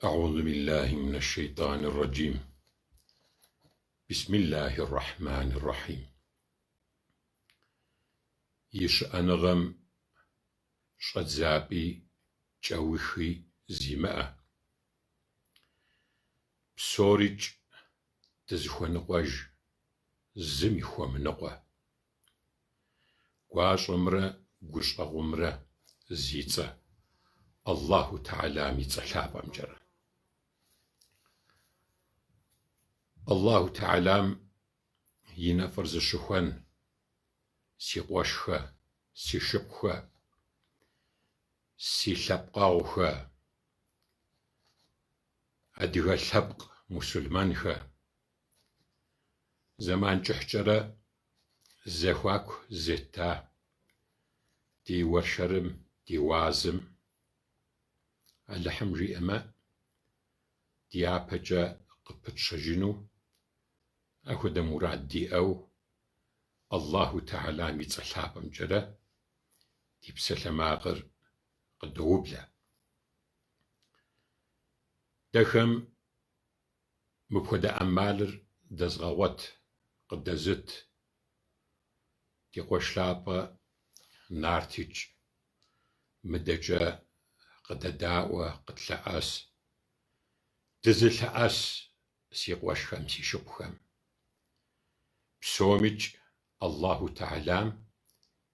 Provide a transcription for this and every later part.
أعوذ بالله من الشيطان الرجيم. بسم الله الرحمن الرحيم. يشأنغم شأتزابي جوخي زيماء بسورج تزخونقوج زمي خومنقوة قواشمرة قشقغمرة زيتة الله تعالى ميتسحاب أمجرة الله تعالى ينفرز الشخوان سي قوشخة سي شبخة سي لبقاوخة أدغى لبق مسلمانخة زمان جحجرة زخواكو زيتا دي ورشرم دي وازم اللحم ريئما دي عبجا قبت شجنو أخد مراد دي أو الله تعالى ميتسحاب أمجرة دي بسلماغر قدوبلا دخم مبخدا أمالر دزغوت قدزت دي قوشلابة نارتج مدجا قدداوة قدلعاس دزلعاس سي قوشخم سي شبخم بسومج الله تعالى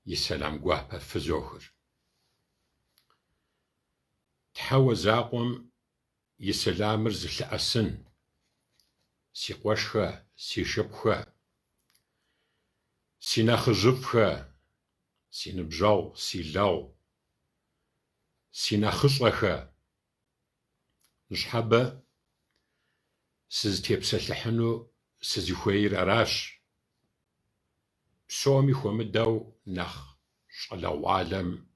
يسلام قوابا فزوخر تحوى زاقم يسلامر زلعاسن سي قوشخة سي شبخة سي ناخجبخة سي نبجاو سي لاو سي ناخشخة نشحبة سيز تيبسلحنو سيز يخوير أراش بسومي خومداو نخ شغلاو عالم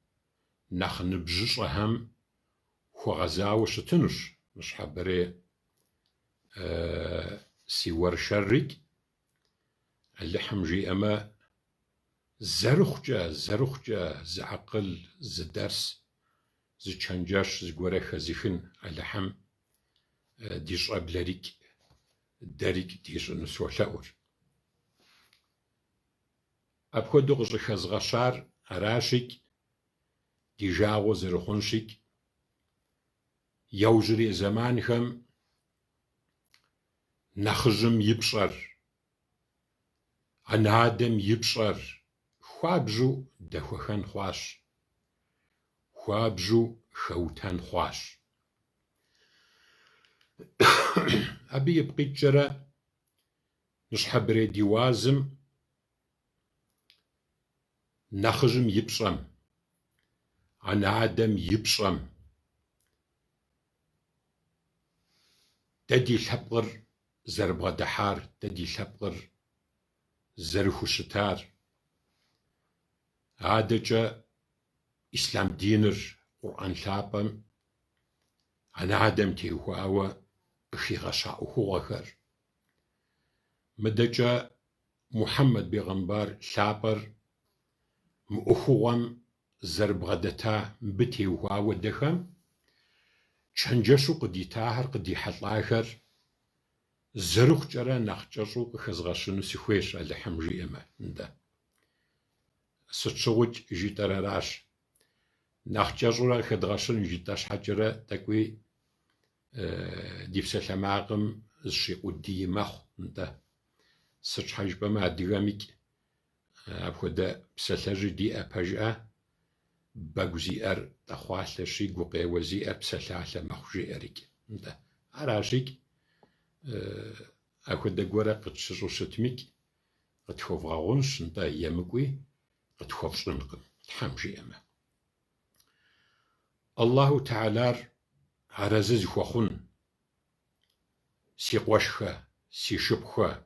نخ نبجشهم خو غزاو شتنش نشحبري سي ورشرك اللحم جي أما زرخجة زعقل زدرس زي تشنجاش زي قوريخة زيخن اللحم ديش أبلاريك داريك ديش نسوحلاور أبخو دوغش خزغشار أراشيك ديجاغو زرخونشيك يوجري زمانهم نخجم يبشر أنادم يبشر خوابجو دخوخن خواش خوابجو خوتن خواش أبي يبقي جرى نشحبري ديوازم نخجم يبشرم أنادم يبشرم تدي الحبغر زربغ دحار تدي الحبغر زرخو شتار عادجا إسلام دينر قرآن ثابم أنا عدم تيهواوا أخي غشاء أخوغر مدجا محمد بيغمبار ثابر مؤخوام زربغدتا بتيهواوا دخم چنجشو قدي تاهر قدي حلاخر زرخ جرى نخجشو خزغشنو سيخويش اللحم جيما ندا ستشوج جيتر راش نخجشو خدغشن جيتاش حجرة تكوي ديفسل ماغم الشي قدي مخ ندا ستش حجبا ما ديغاميك أبخدا بسلج دي أباجأ بغزير تخواش شي غوبي وزير بسلاله مخجي اريك ندا اراشيك أخد غورا قتشو شتميك قتخوفغونش ندا يمكوي قتخوفشنقم حمجي اما الله تعالى عرزز خوخون سي قوشخه سي شبخه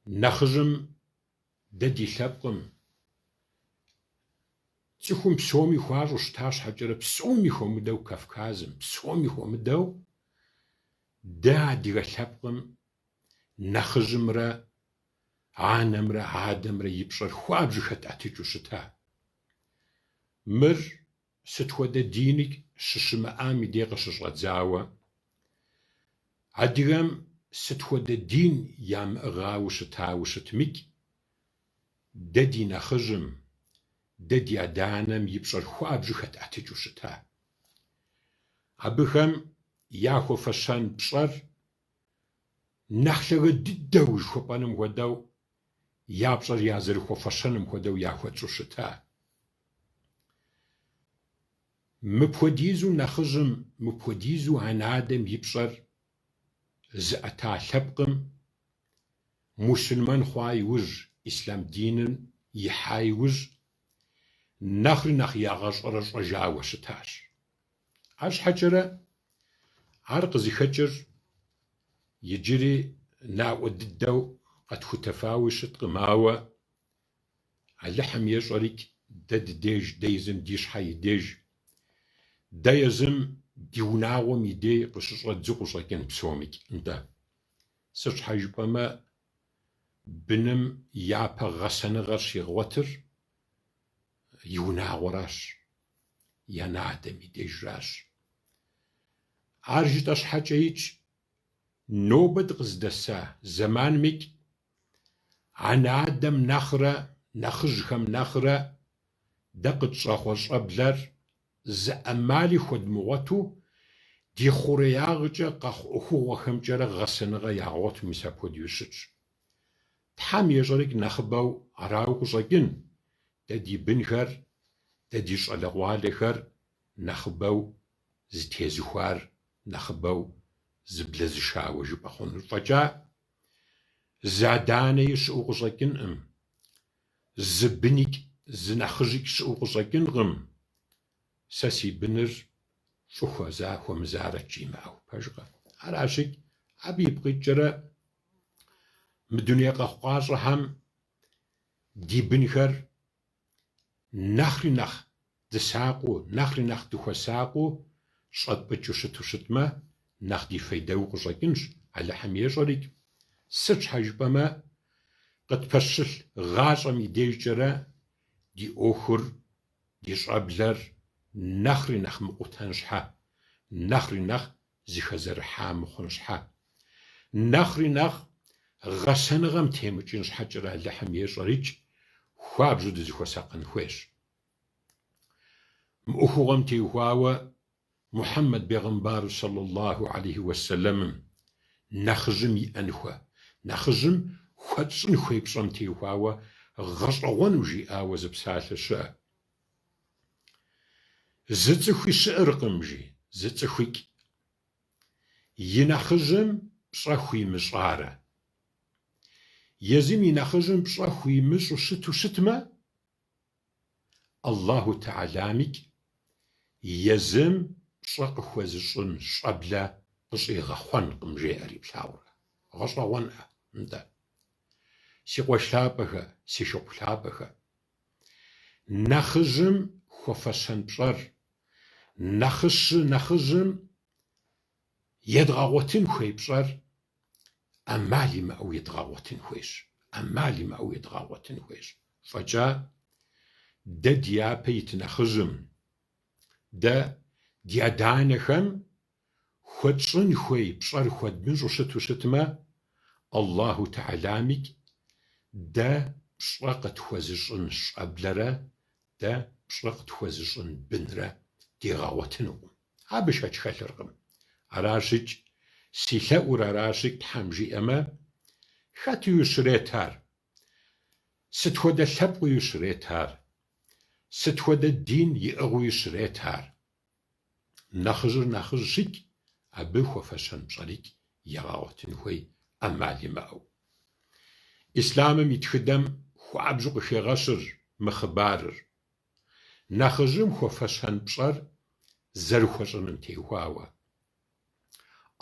نخجم ددي لبقم تيخم بسومي خوار وشتاش حجرة بسومي خومدو كافكازم بسومي خومدو دا ديغا لبقم نخجمرا عانمرا عادمرا يبشر خواب جخت أتيجو شتا مر ستخودا دينك щыщымыӏам и дей къыщыщӏэдзауэ, адыгэм сыт хуэдэ дин ямыӏыгъауэ щытауэ щытмикӏ, дэ ди нэхъыжьым, дэ ди адэ-анэм и пщӏэр хуабжьу хэтӏэтыкӏыу щыта. Абыхэм яхуэфэщэн пщӏэр нэхъ лъэгэ дыдэу жыхуэпӏэным хуэдэу, я пщӏэр я зэрыхуэфэщэным хуэдэу яхуэцӏу щыта. Мыпхуэдизу нэхъыжьым, мыпхуэдизу анэ-адэм и пщӏэр зыӏэта лъэпкъым мусульман хъуа иужь, ислъам диныр ихьа иужь, нэхъри нэхъ ягъэщӏэрэщӏэжауэ щытащ. Арщхьэкӏэрэ ар къызыхэкӏыр иджыри наӏуэ дыдэу къэтхутэфауи щыткъым, ауэ Алыхьым ещӏэрикӏ дэ дыдеж, дэ езым ди щхьэ и деж, дэ езым ди унагъуэм и дей къыщыщӏэдзу къыщӏэкӏын псомикӏ, нтӏэ. Сыт щхьа жыпӏэмэ, быным япэ гъэсэныгъэр щигъуэтыр и унагъуэращ, я надэм и дежращ. Ар жытӏэ щхьэкӏэикӏ, нобэ дыкъыздэса зэманмикӏ анэ-адэм нэхърэ, нэхъыжьхэм нэхърэ дэ къытщӏэгъуэ щӏэблэр зы ӏэмали хуэдмыгъуэту ди хъуреягъкӏэ къэхъу ӏуэхугъуэхэмкӏэрэ гъэсэныгъэ ягъуэту, мис апхуэдиу щытщ. Тхьэм ещӏэрикӏ нэхъыбэу арауэ къыщӏэкӏын, дэ ди бынхэр, дэ ди щӏалэгъуалэхэр нэхъыбэу зытезыхуар, нэхъыбэу зыблэзышауэ жыпӏэ хъунур. Фӏэкӏа зы адэ-анэи щыӏэу къыщӏэкӏынкъым, зы быникӏ, зы нэхъыжьикӏ щыӏэу къыщӏэкӏынкъым. Сэ си быныр щӏы хуэмызарэ имыӏэу пэжкъэ. Аращикӏ, абы ипкъитӏкӏэрэ мы дуней къэхъукъащӏэхьэм ди бынхэр нэхъри нэхъ дысакъыу, нэхъри нэхъ дыхуэсакъыу щӏэтӏпӏыкӏыу щыту щытмэ, нэхъ ди фейдэуи къыщӏэкӏынщ. Алыхьым ещӏэрикӏ, сыт щхьа жыпӏэмэ, къытпэщылъ гъащӏэм и дежкӏэрэ ди ӏуэхур, ди щӏэблэр нэхъри нэхъ мыкъутэн щхьэ, нэхъри нэхъ зыхэзэрыхьа мыхъун щхьэ, нэхъри нэхъ гъэсэныгъэм темыкӏын щхьэкӏэрэ Алыхьым ещӏэрикӏ, хуабжьу дызыхуэсакъын хуейщ. Мы ӏуэхугъуэм теухуауэ Мухьэммэд пейгъэмбару саллаллаху алейхи уэсэлэмым нэхъыжьым иӏэн хуэ, нэхъыжьым хуэтщӏын хуей пщӏэм теухуауэ гъэщӏэгъуэну жиӏауэ зы псалъэ щыӏэ. Зы цӏыхуи щыӏэркъым, жи, зы цӏыхуикӏ. И нэхъыжьым пщӏэ хуимыщӏарэ. Езым и нэхъыжьым пщӏэ хуимыщӏу щыту щытмэ, Аллаху Теалэмикӏ езым пщӏэ къыхуезыщӏын щӏэблэ къыщӏигъэхъуэнкъым, жеӏэри плъагъурэ. Гъэщӏэгъуэнӏэ, нтӏэ. Си къуэш лъапӏэхэ, си шыгъу лъапӏэхэ, нэхъыжьым хуэфэщэн пщӏэр, нэхъыжьым едгъэгъуэтын хуей пщӏэр ӏэмал имыӏэу едгъэгъуэтын хуейщ, ӏэмал имыӏэу едгъэгъуэтын хуейщ. Фӏэкӏа дэ ди япэ ит нэхъыжьым, дэ ди адэ-анэхэм хуэтщӏын хуей пщӏэр хуэдмыщӏу щыту щытмэ, Аллаху Теалэмикӏ дэ пщӏэ къытхуезыщӏын щӏэблэрэ, дэ пщӏэ къытхуезыщӏын бынрэ дигъэгъуэтынукъым. Абы шэч хэлъыркъым. Аращикӏ, си лъэӏур аращикӏ, Тхьэм жиӏэмэ, хэту щрет ар? Сыт хуэдэ лъэпкъыу щрет ар? Сыт хуэдэ дин иӏыгъыу щрет ар? Нэхъыжьыр нэхъыжь щикӏ, абы хуэфэщэн пщӏэрикӏ егъэгъуэтын хуей ӏэмал имыӏэу. Ислъамым и тхыдэм хуабжьу къыхегъэщыр мы хъыбарыр. Нэхъыжьым хуэфэщэн пщӏэр зэрыхуэщӏыным теухуауэ.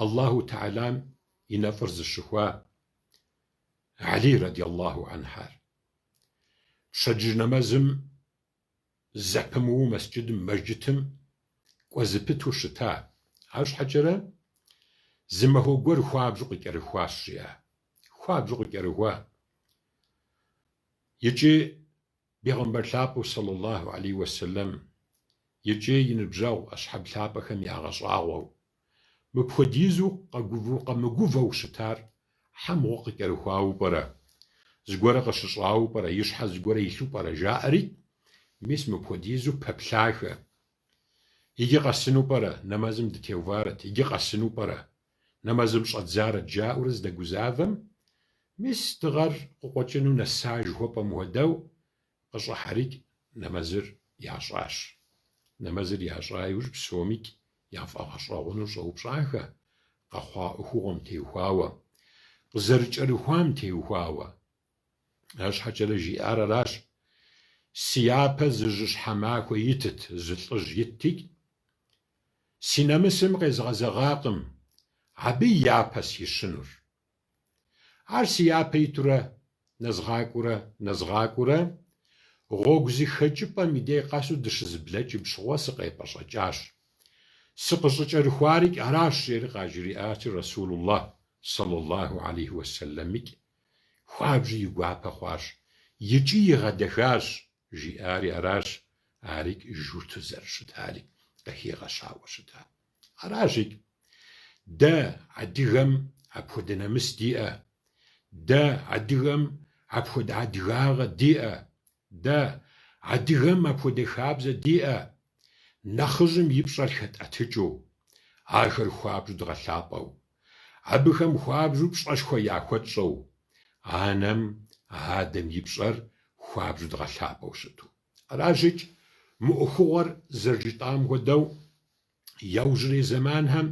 Аллаху Теалэм и нэфӏыр зыщыхуа Али радиаллаху анхьэр пщэдджыжь нэмэзым зэпымыууэ месджытым кӏуэзыпыту щыта. Арщхьэкӏэрэ зы махуэ гуэр хуабжьу къыкӏэрыхуащ жиӏэ. Хуабжьу къыкӏэрыхуа. Икӏи Пейгъэмбэр лъапӏэу саллаллаху алейхи уэсэлэм икӏи и ныбжьэгъу ӏэщхьэблъапӏэхэм ягъэщӏагъуэу, мыпхуэдизу къэмыгувэу щытар хьэмгъуэ къыкӏэрыхуауэ пӏэрэ, зыгуэрэ къыщыщӏауэ пӏэрэ, и щхьэ зыгуэрэ илъу пӏэрэ жаӏэри, мис мыпхуэдизу пэплъахэ. Иджы къэсыну пӏэрэ, нэмэзым дытеуварэт, иджы къэсыну пӏэрэ, нэмэзым щӏэдзарэт жаӏэурэ здэгузавэм, мис дыгъэр къыкъуэкӏыну нэса жыхуэпӏэм хуэдэу къыщӏыхьэрикӏ, нэмэзыр ящӏащ. Нэмэзыр ящӏа иужь псомикӏ яфӏэгъэщӏэгъуэну щӏэупщӏахэ, къэхъуа ӏуэхугъуэм теухуауэ, къызэрыкӏэрыхуам теухуауэ. Арщхьэкӏэрэ жиӏар аращ: си япэ зы жьы щхьэмахуэ итыт, зы лӏыжь итти, си нэмысым къезгъэзэгъакъым, абы и япэ сищынур. Ар си япэ итурэ нэзгъакӏуэрэ, гъуэгу зыхэкӏыпӏэм и дей къэсу дыщызэблэкӏым щыгъуэ сыкъепӏэщӏэкӏащ. Сыкъыщӏыкӏэрыхуарикӏ аращ, жери къажриӏати Расулуллах саллаллаху алейхи уэсэлэмикӏ. Хуабжьу и гуапэ хъуащ, икӏи игъэдэхащ, жиӏари аращ, арикӏ журту зэрыщытари къыхигъэщауэ щыта. Аращикӏ дэ адыгэм апхуэдэ нэмыс диӏэ, дэ адыгэм апхуэдэ адыгагъэ диӏэ, дэ адыгэм апхуэдэ хабзэ диӏэ. Нэхъыжьым и пщӏэр хэтӏэтыкӏыу, ахэр хуабжьу дгъэлъапӏэу, абыхэм хуабжьу пщӏэшхуэ яхуэтщӏэу, анэм адэм и пщӏэр хуабжьу дгъэлъапӏэу щыту. Аращикӏ мы ӏуэхугъуэр зэрыжытӏам хуэдэу яужьрей зэманхэм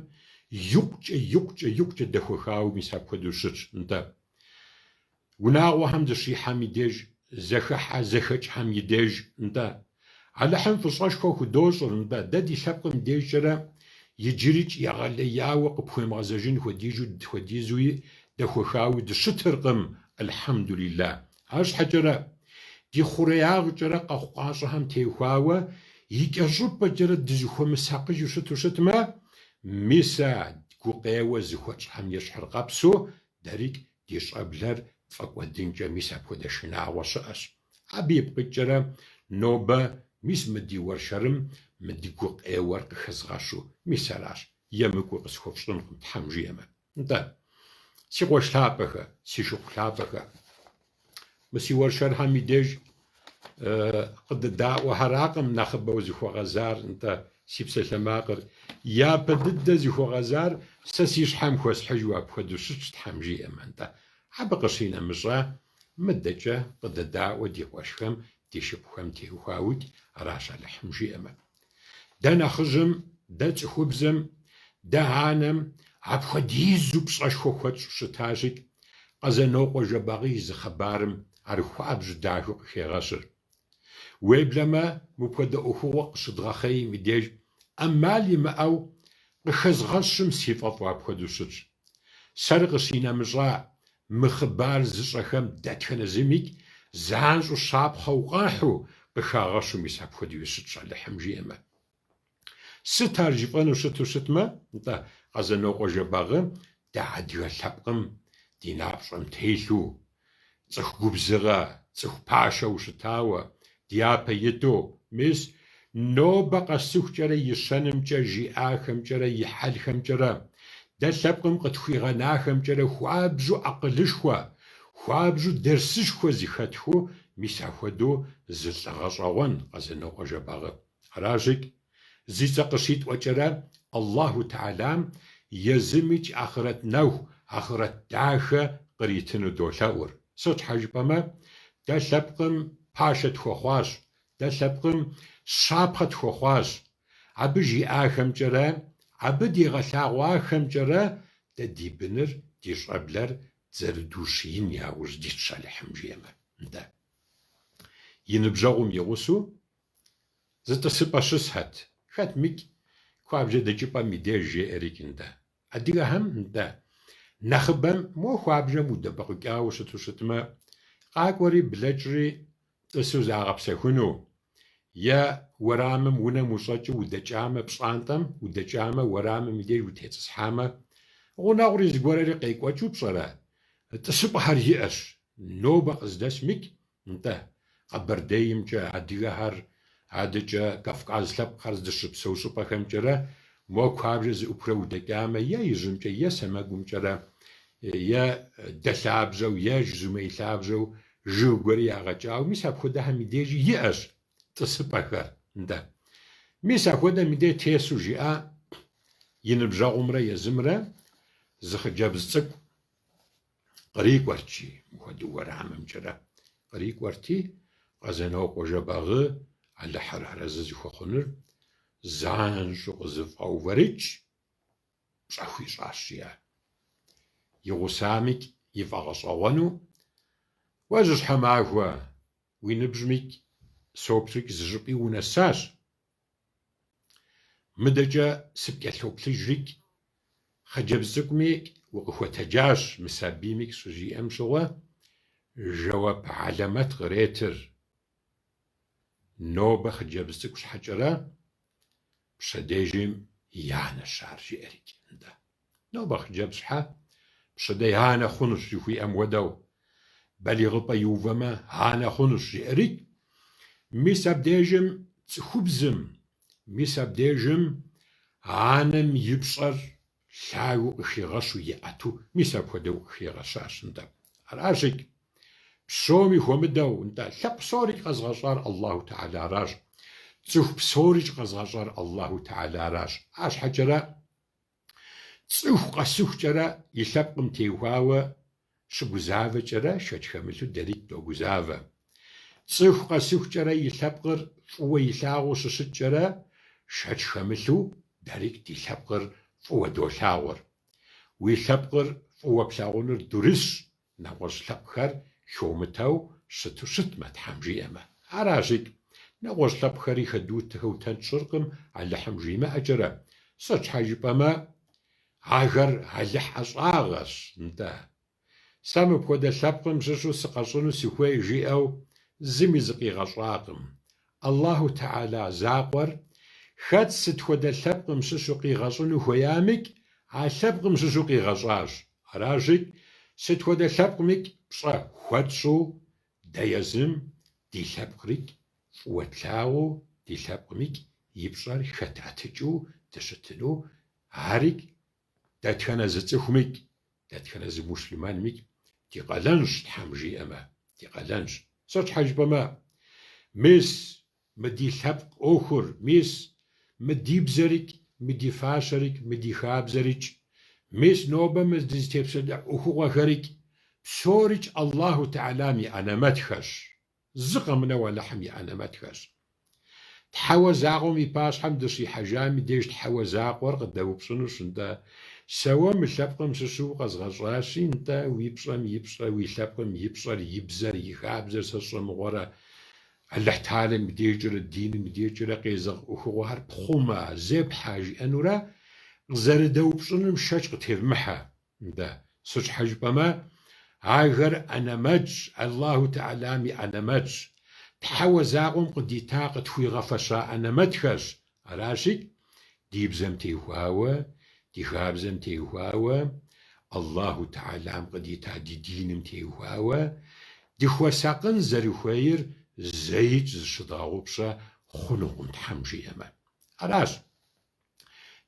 икъукӏэ дэхуэхауэ мис апхуэдэу щытщ, нтӏэ. Унагъуэхэм дыщихьэм и деж, зэхэкӏхьэм и деж, нтӏэ. Алыхьым фӏыщӏэшхуэ худощӏыр, нтӏэ. Дэ ди лъэпкъым дежкӏэрэ иджырикӏ егъэлеяуэ къыпхуемыгъэзэжын хуэдизуи дэхуэхауи дыщытыркъым, алхьэмдулилlah. Арщхьэкӏэрэ ди хъуреягъкӏэрэ къэхъу къащӏэхэм теухуауэ и кӏэщӏыпӏэкӏэрэ дызыхуэмысакъыжу щытмэ, мис а гукъеуэ зыхуэкӏхьэм ещхьыркъэпсу дэрикӏ ди щӏэблэр фӏэкӏуэдынкӏэ мис апхуэдэ шынагъуэ щыӏэщ. Абы ипкъыкӏэрэ нобэ мис мы ди уэршэрым мы ди гукъеуэр къыхэзгъэщу мис аращ. Емыкӏуэ къысхуэфщӏынкъым, Тхьэм жиӏэмэ. Нтӏэ, си къуэш лъапӏэхэ, си шыпхъу лъапӏэхэ, мы си уэршэрхэм и деж къыдэдаӏуэхьэракъым нэхъыбэу зыхуэгъэзар, нтӏэ, си псалъэмакъыр. Япэ дыдэ зыхуэгъэзар сэ си щхьэм хуэсхьыжу апхуэдэу щытщ, Тхьэм жиӏэмэ, нтӏэ. Абы къыщинэмыщӏэ, мыдэкӏэ къыдэдаӏуэ ди къуэшхэм, ди шыпхъухэм теухуауикӏ, аращ Алыхьым жиӏэмэ. Дэ нэхъыжьым, дэ цӏыхубзым, дэ анэм апхуэдизу пщӏэшхуэ хуэкӏ щытащикӏ, Къэзэнокъуэ Жэбагъый зы хъыбарым архуабжьу дахэу къыхегъэщыр. Уеблэмэ, мыпхуэдэ ӏуэхугъуэ къыщыдгъэхъейм и деж, ӏэмал имыӏэу къыхэзгъэщым си фӏэфӏу апхуэдэу щытщ. Сэр къыщинэмыщӏа мы хъыбар зыщӏэхэм дэтхэнэ зымикӏ занщӏу щапхъэу къэхьу къыхагъэщу мис апхуэдэу щытщ, Алыхьым жиӏэмэ. Сыт ар жыпӏэну щытмэ, нтӏэ, Къэзэнокъуэ Жэбагъы дэ адыгэ лъэпкъым ди напщӏэм телъу, цӏыху губзыгъэ, цӏыху пашэу щытауэ, ди япэ итӏу, мис нобэ къэсыхукӏэрэ и щэнымкӏэ, жиӏахэмкӏэрэ, и хьэлхэмкӏэрэ, дэ лъэпкъым къытхуигъэнахэмкӏэрэ хуабжьу ӏакъылышхуэ, хуабжьу дерсышхуэ зыхэтху, мис апхуэдэу зы лӏыгъэщӏэгъуэн Къэзэнокъуэ Жэбагъы. Аращикӏ зи цӏэ къыщитӏуэкӏэрэ Аллаху Теалам езымикӏ ахъырэт нэху, ахъырэт дахэ къритыну долъэӏур. Сыт щхьэ жыпӏэмэ, дэ лъэпкъым пашэ тхуэхъуащ, дэ лъэпкъым щапхъэ тхуэхъуащ. Абы жиӏахэмкӏэрэ, абы дигъэлъагъуахэмкӏэрэ дэ ди быныр, ди щӏэблэр зэрыдущиин яужь дитщ, Алыхьым жиӏэмэ, нтӏэ. И ныбжьэгъум игъусэу зытӏысыпӏэ щысхьэт, хэт микӏ хуабжьэ дэкӏыпӏэм и деж жеӏэрикӏ, нтӏэ. Адыгэхэм, нтӏэ, нэхъыбэм мо хуабжьэм удэбэкъыкӏауэ щытмэ, къакӏуэри блэкӏри тӏысу загъэпсэхуну, е уэрамым унэм ущӏэкӏыу удэкӏамэ пщӏантӏэм, удэкӏамэ уэрамым и деж утецӏысхьамэ, гъунэгъури зыгуэрри къекӏуэкӏыу пщӏэрэ, тӏысыпӏэхэр иӏэщ. Нобэ къыздэс микӏ, нтӏэ, Къэбэрдеймкӏэ адыгэхэр ADC'e Kafkaz lhepkhar zdışıpseu ş'ıp'exemç'ere mo kuabjje zı'upre vudeç'ame ye yijımç'e ye semegumç'ere ye delhabjeu ye jjumêy lhabjeu jjıg gueri yağeç'aue mis apxuedexem yi dêjji yi'eş t'ısıp'exer nde. Mis apxuedem yi dêjj têsu jji'a yi nıbjeğumre yêzımre zı xhıcebz ts'ık'u khrik'uertşi mıxuedeu vueramımç'ere khrik'uerti khezenok'ue jjebağı alıhır arezı zıxuexhunur zanş'u khızıf'euverıç' pş'exu yiş'aş jji'a. Yi ğusamiç' yif'eğeş'eğuenu vue zışhemaxue vui nıbjmiç' sopliç' zış'ıp'i vunesaş. Mıdeç'e sıpç'elhoplhıjriç' xhıcebz ts'ık'umi vukhıxuetecaş mı sabiymi şıjji'em şığue jjeuap alemet khrêtır. Nobe xhıcebz ts'ık'u şheç'ere pşedêjjim yaneş ar jji'eriç' nde. Nobe xhıcebz şhe pşede yane xhunuş jjıxui'em vuedeu baliğıp'e yiuveme ane xhunuş jji'eriç' mis abdêjjım ts'ıxubzım mis abdêjjım anem yi pş'er lhageu khıxiğeşu yi'etu mis apxuedeu khıxiğeşaş nde. Araşiç' psomi xuemıdeu nde lhepkh psoriç' khezğeş'ar Allahu Teala araş. Ts'ıxu psoriç' khezğeş'ar Allahu Teala araş. Arşheç'ere ts'ıxu khesıxuç'ere yi lhepkhım têuaue şıguzaveç'ere şşeç xemılhu deriç' doguzave. Ts'ıxu khesıxuç'ere yi lhepkhır f'ıue yilhağuu şışıtç'ere şşeç xemılhu deriç' di lhepkhır f'ıue dolhağur. Vui lhepkhır f'ıue plhağunur durış neğueş' lhepkhxer xomıteu şıtu şıtme them jji'eme. Araşiç' neğueş' lhepkhxeri xeduutexeu ten tş'ırkhım alıhım jjime'eç'ere se şhe jjıp'eme axer alıh 'eş'ağeş nde. Se mıpxuede lhepkhım şışu sıkheş'ınu sıxuêy jji'eu zımi zıkhiğeş'akhım. Allahu Teala zakhuer xet sıt xuede lhepkhım şışu khiğeş'ınu xuêyamiç' a lhepkhım şışu khiğeş'aş. Araşiç' sıt xuede lhepkhımiç' pş'e xuetş'u deyezım di lhepkhriç' f'ıue tlhağuu di lhepkhımiç' yi pş'er xetratıç'u dışıtınu ariç' detxene zı ts'ıxumiç' detxene zı muşlimanmiç' di khelenş them jji'eme di khelenş. Se şhe jjıp'eme mis mı di lhepkh 'uexur mis mı di bzeriç' mı di faşeriç' mı di xabzeriç' mis nobe mı di zıtêpsı'e 'uexuğuexeriç' psoriç' Allahu Tealam yi 'enemetxeş. Zı khemıneu alıhım yi 'enemetxeş. Theue zakhuem yi paşhem dışihejam yi dêjj theue zakhuer khıdeupş'ınuş nde. Seue mı lhepkhım şışu khezğeş'aşi nde vui pş'em yi pş'e vui lhepkhım yi pş'er yi bzer yi xabzer se ş'emığuere Allah Teala yi dêjjre dinin yi dêjjre khêzeğ 'uexuğuexer pxhume zêphe jji'enure khızerıdeupş'ınım şşeç' khıtêvmıhe nde. Se şhe jjıp'eme axer 'enemeç' Allahu Tealam yi 'enemeç' theue zakhuem khıdita khıtxuiğefeşa 'enemetxeş. Araşiç' di bzem têuaue di xabzem têuaue Allahu Tealam khıdita di dinim têuaue di xuesakhın zerıxuêyr zeiç' zışıdağupş'e xhunukhım them jji'eme. Araş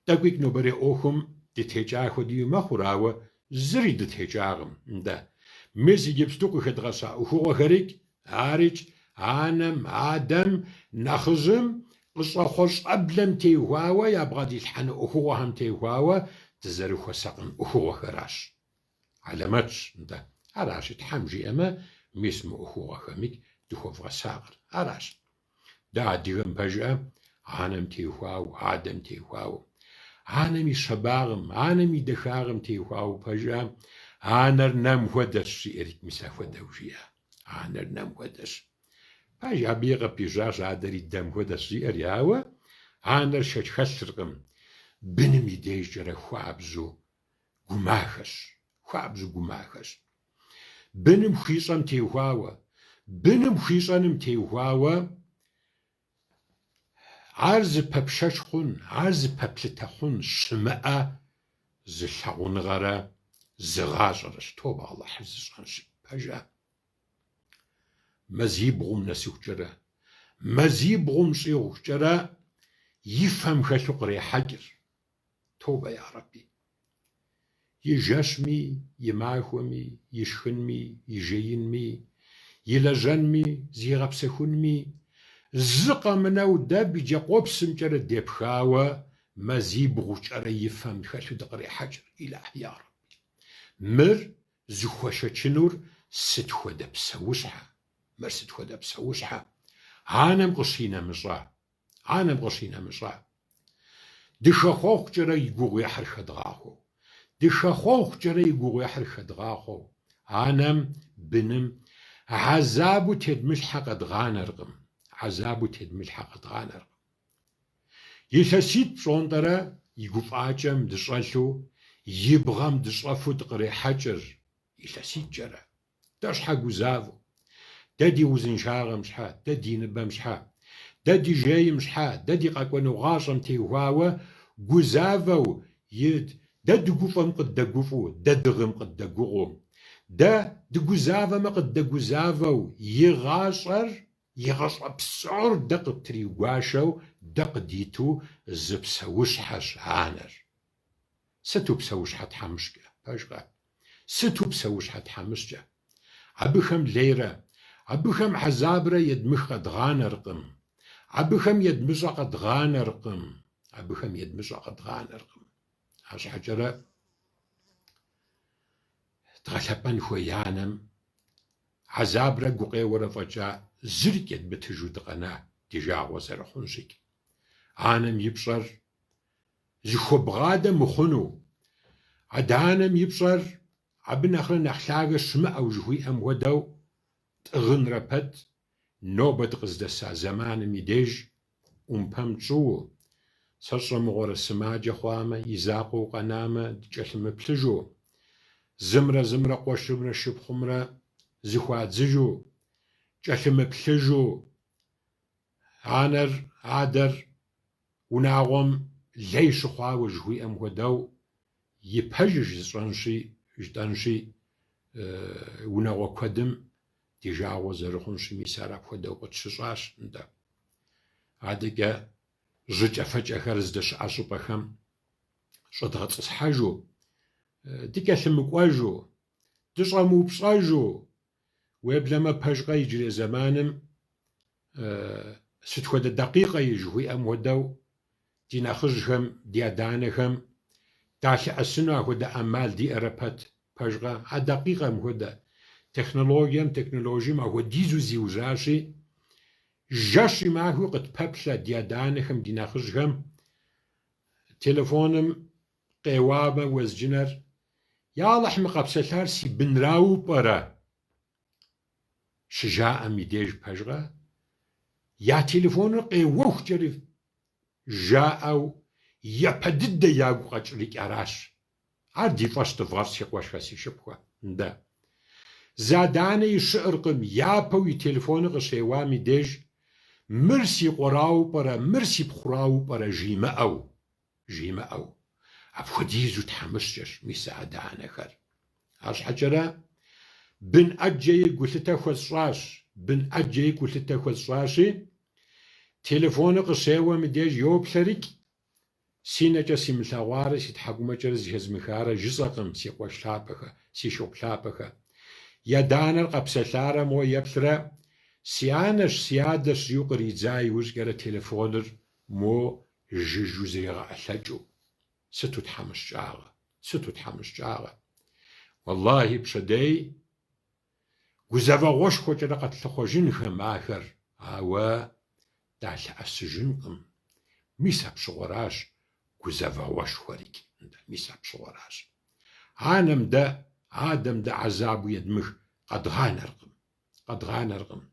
t'ek'uiç' nobere 'uexum dıtêç'a xuedeu mexhur aue zıri dıtêç'ağım nde. Mis yicıpstu khıxedğeşa 'uexuğuexeriç' ariç' anem adem nexhıjım khış'exhueş'eblem têuaue yabğedilhhenu 'uexuğuexem têuaue dızerıxuesakhın 'uexuğuexeraş. Alemetş nde. Araşi them jji'eme mis mı 'uexuğuexemiç' dıxuevğesakhr. Araş. De adıgem pejjı'e anem têuaue adem têuaue anem yi şebağım anem yi dexağım têuaue pejjı'e aner nem xuedeş jji'eriç' mis axuedeu jji'e. Aner nem xuedeş. Pej abı khıpijjaş aderi dem xuedeş jji'er yaue aner şşeç xelhırkhım bınım yi dêjjç'ere xuabzu gumaxeş. Xuabzu gumaxeş. Bınım xuiş'em têuaue bınım xuiş'enım têuaue ar zıpepşşeç xhun ar zıpeplhıte xhun şımı'e zı lhağunığere zığaş'ereş. Tobe Allah zış'enş pejjı'e. Mez yibğum nesıxuç'ere مزيبغم شيوخ جرا يفهم خلو قري حجر توبة يا ربي يجشمي يماخومي يشخنمي يجينمي يلجنمي زيغبسخونمي زقا منو دب جقوبسم جرا دبخاوة مزيبغو جرا يفهم خلو دقري حجر إله يا ربي مر زخوشة چنور ستخودة بسوشها مر ستخودة بسوشها عانم قشينا مجرا عانم قشينا مجرا دشخوخ جرا يقوغ يحر خدغاخو دشخوخ جرا يقوغ يحر خدغاخو عانم بنم عذابو تدمش حق دغانرغم عذابو تدمش حق دغانرغم يلسيت شوندرا يقوف آجم دشغلو يبغم دشغفو دقري حجر يلسيت جرا داش حقو زافو دادي وزن شاغم شحا دادي نبام شحا دادي جايم شحا دادي قاكوانو غاشم تيواوا قزافو يد دادي قوفم قد دقوفو دادغم قد دقوغو دا دقزافا ما قد دقزافو يغاشر بسعر دق تريواشو دق ديتو زبسوش حش عانر ستو بسوش حد حمشجا باشقا ستو بسوش حد حمشجا عبخم ليرة عبخم حزابرة يدمش قد غانرقم عبخم يدمش قد غانرقم عبخم يدمش قد غانرقم عش حجرة تغلبن خويانم عزابرة قوقي ورفجا زرقت بتجود قناة ديجا وزرخونشك عانم يبشر زخو بغادة مخنو عدانم يبشر عبن أخرى نحلاق شمع أو جهوي أم ودو تغن ربت نوبة قزدسا زمان ميديج بمجو سرشا مغور السماجة خوامة يزاقو قنامة دجلم بلجو زمرة قوشمرة شبخمرة زخوات زجو جلم بلجو عانر عادر وناغم ليش خوا وجهوي أم ودو يبهجج زرانشي جدانشي وناغو قدم ديجا وزرخونشي ميسارا ودو قدششاش ندا عادقا جج أفج أخرز دش عشو بخم شدغت صحاجو ديكا ثمكواجو دشغمو بصاجو ويبلما بهجغا يجري زمانم ستخود دقيقة يجوي أم ودو دي ناخجهم دي أدانهم داخل أسنو هودا أمال دي أربت بهجغا دقيقة مهودا تكنولوجيا ما هو ديزو زيوزاشي جاشي ما هو قد بابلا دي أدانهم دي ناخجهم تلفونم قوابة وزجنر يا الله حمق بسلار سي بنراو برا شجاع ميديج بهجغا يا تلفون قووخ جريف جاءو يبدد ياغو قاچليك اراش عردي فاشت فارسي قواشاسي شبخوا ندا زاداني شعرقم يابو تلفون قشيوا ميديج مرسي قراو برا مرسي بخراو برا جيما او أبخديزو تحمشجش ميساعدانا خر عاش حجرة بن أجي قلتا خصراش بن أجي قلتا خصراشي تلفون قشيوا مديج يوب شريك سينا جاسي ملاواري سيتحقوما جرز يهزمخارا جزاقم سي قوشلابخا سي شوبلابخا يدانا القبسلارا مو يبثرا سيانش سيادش يقري زاي وزقرا تلفونر مو جيجو زيغا أحلجو ستو تحمش جاغا والله بشدي وزافا غوش خوجة لقد تخوجينهم آخر آوا دال أسجنكم ميسا بشغراش وزافا غوش خوريك ميسا بشغراش عالم دا عذاب يدمخ قد غانرقم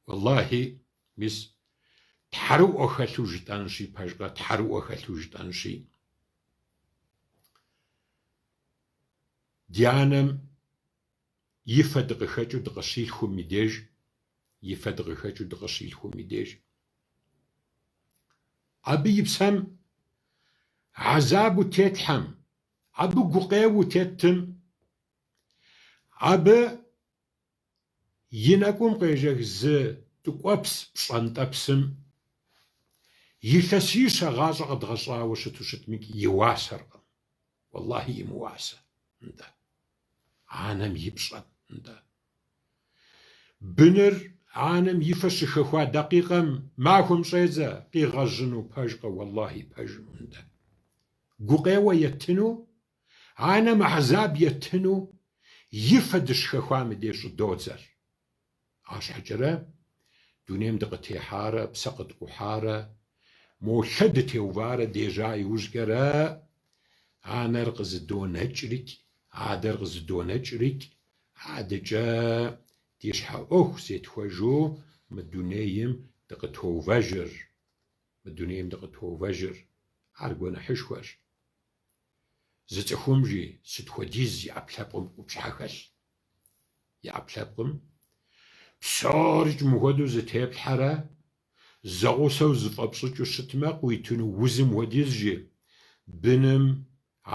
والله ميس تحرو أخلو جتانشي باشقا تحرو أخلو جتانشي ديانم يفدغ خجو دغشيل خميديج أبي يبسم عذابو تيتحم أبو قوقيو تيتم أبي ينكم قيجك زي тӏукӏуэпс пщӏэнтӏэпсым илъэсищэ гъащӏэ къыдгъэщӏауэ щыту щытми и уасэркъым. Уэллахи имыуасэ. НтӀэ. Анэм и пщӏэм. НтӀэ. Быныр анэм и фэ щыхэхуа дакъикъэм махуэм щӏедзэ къигъэжьыну пэжкъэ, уэллахи пэжым. НтӀэ. Гукъеуэ етыну, анэм ахьзаб етыну, и фэ дыщыхэхуа мыбдеж щӏыдодзэр. Арщхьэкӏэрэ дунейм дыкъытехьарэ, псэ къыткӏухьарэ, мо лъэ дытеуварэ дежьа иужькӏэрэ анэр къызыдонэкӏрикӏ, адэр къызыдонэкӏрикӏ, адэкӏэ ди щхьэ ӏуэху зетхуэжу мы дунейм дыкъытоувэжыр. Мы дунейм дыкъытоувэжыр. Ар гуэныхьышхуэщ. Зы цӏыхумжи сыт хуэдиз и ӏэплъэпкъым къупщхьэ хэлъ. И ӏэплъэпкъым псори мыхуэдэу зытеплъхьэрэ, зэгъусэу зыфӏэпщӏыкӏыу щытмэ, къуитыну узым хуэдизщи, быным,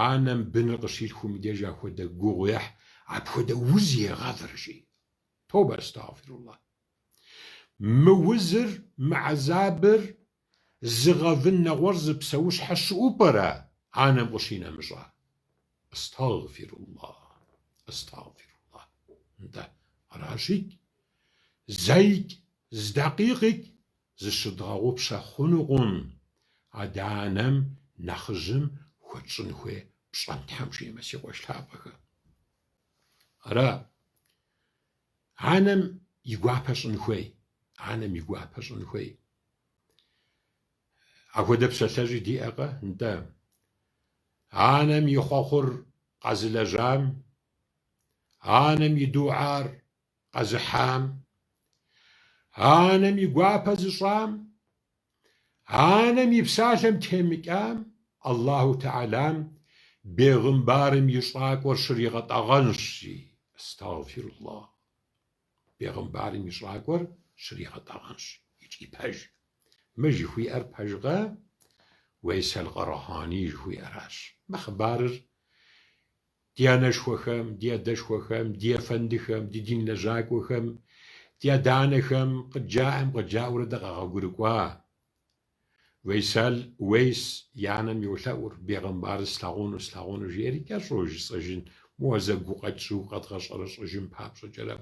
анэм быныр къыщилъхум и деж апхуэдэ гугъуехь, апхуэдэ уз егъэвырщи. Тобэ, астагъфирулlah. Мы узыр, мы азабыр зыгъэвын нэгъуэр зы псэущхьэ щыӏэу пӏэрэ анэм къыщинэмыщӏа? Астагъфирулlah. Астагъфирулlah. НтӀэ. Аращи, зэикӏ, зы дакъикъикӏ зыщыдгъэгъупщэ хъунукъым адэ-анэм нэхъыжьым хуэтщӏын хуей пщӏэн Тхьэм жиӏэмэ си къуэш лъапӏэхэ. Ара, анэм и гуапэ щӏын хуей. Анэм и гуапэ щӏын хуей. Апхуэдэ псалъэщӏи диӏэкъэ? НтӀэ. Анэм и хъуэхъур къэзылэжьам, анэм и дуӏар къэзыхьам, анэм и гуапэ зыщӏам, анэм и псалъэм темыкӏам Аллаху Теалам бегъымбарым и щӏакӏуэр щригъэтӏэгъэнщ. Астагъфирулlah. Бегъымбарым и щӏакӏуэр щригъэтӏэгъэнщ. Икӏи пэж. Мы жыхуиӏэр пэжкъэ? Уейсэл Къэрэхьани жыхуиӏэращ. Мы хъыбарыр ди анэшхуэхэм, ди адэшхуэхэм, ди афэндыхэм, ди дин лэжьакӏуэхэм, ди адэ-анэхэм къыджаӏэурэ дэ къэгъэгурыкӏуа. Уейс и анэм йолъэӏур бегъымбарыр слъагъуну жиӏэри кӏэщӏу жысӏэжын, моуэ зэгукъэкӏыу къэдгъэщӏэрэщӏыжын папщӏэкӏэрэ.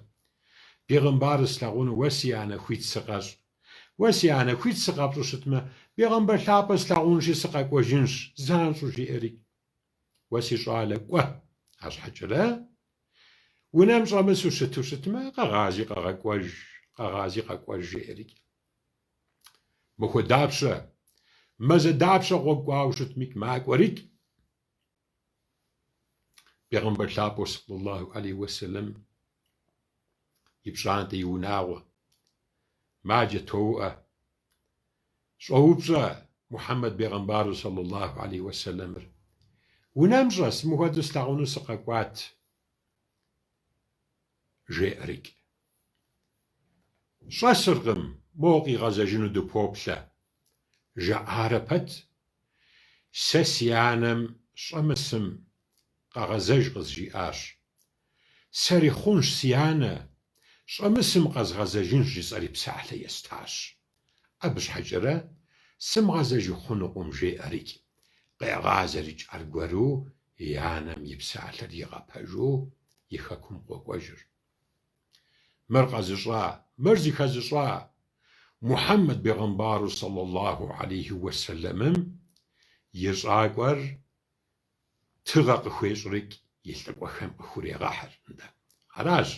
Бегъымбарыр слъагъуну уэ си анэ хуит сыкъэщӏ. Уэ си анэ хуит сыкъэпщӏу щытмэ, бегъэмбэр лъапӏэ слъагъунщи сыкъэкӏуэжынщ, занщӏу жиӏэри. Уэ си щӏалэ кӏуэ. Арщхьэкӏэрэ унэм щӏэмысу щыту щытмэ, къэгъази къэкӏуэж жиӏэри. Мыхуэ дапщэ, мазэ дапщэ гъуэгу кӏуауэ щытми, макӏуэрикӏ. Пейгъэмбэр лъапӏэу саллаллаху алейхи уэсэлэм и пщӏантӏэ, и унагъуэ маджэ тоуӏэ. Щӏэупщӏэ Мухьэммэд пейгъэмбару саллаллаху алейхи уэсэлэмыр. Унэм щӏэс, мыхуэду слъагъуну сыкъэкӏуат, жеӏэрикӏ. Щӏэсыркъым, моуэ къигъэзэжыну дыпоплъэ. Жаӏарэ пэт, сэ си анэм щӏэмысым къэгъэзэж къызжиӏащ. Сэри хъунщ си анэ, щӏэмысым къэзгъэзэжынщ жысӏэри псалъэ естащ. Абы щхьэкӏэрэ сымыгъэзэжи хъунукъым жеӏэрикӏ. Къегъазэрикӏ аргуэру и анэм и псалъэр игъэпэжу и хэкум къокӏуэжыр. Мыр къэзыщӏа, мыр зыхэзыщӏа Мухьэммэд пейгъэмбару саллаллаху алейхи уэсэлэмым и щӏакӏуэр тыгъэ къыхуещӏрикӏ и лӏыкӏуэхэм къыхурегъэхьыр. Аращ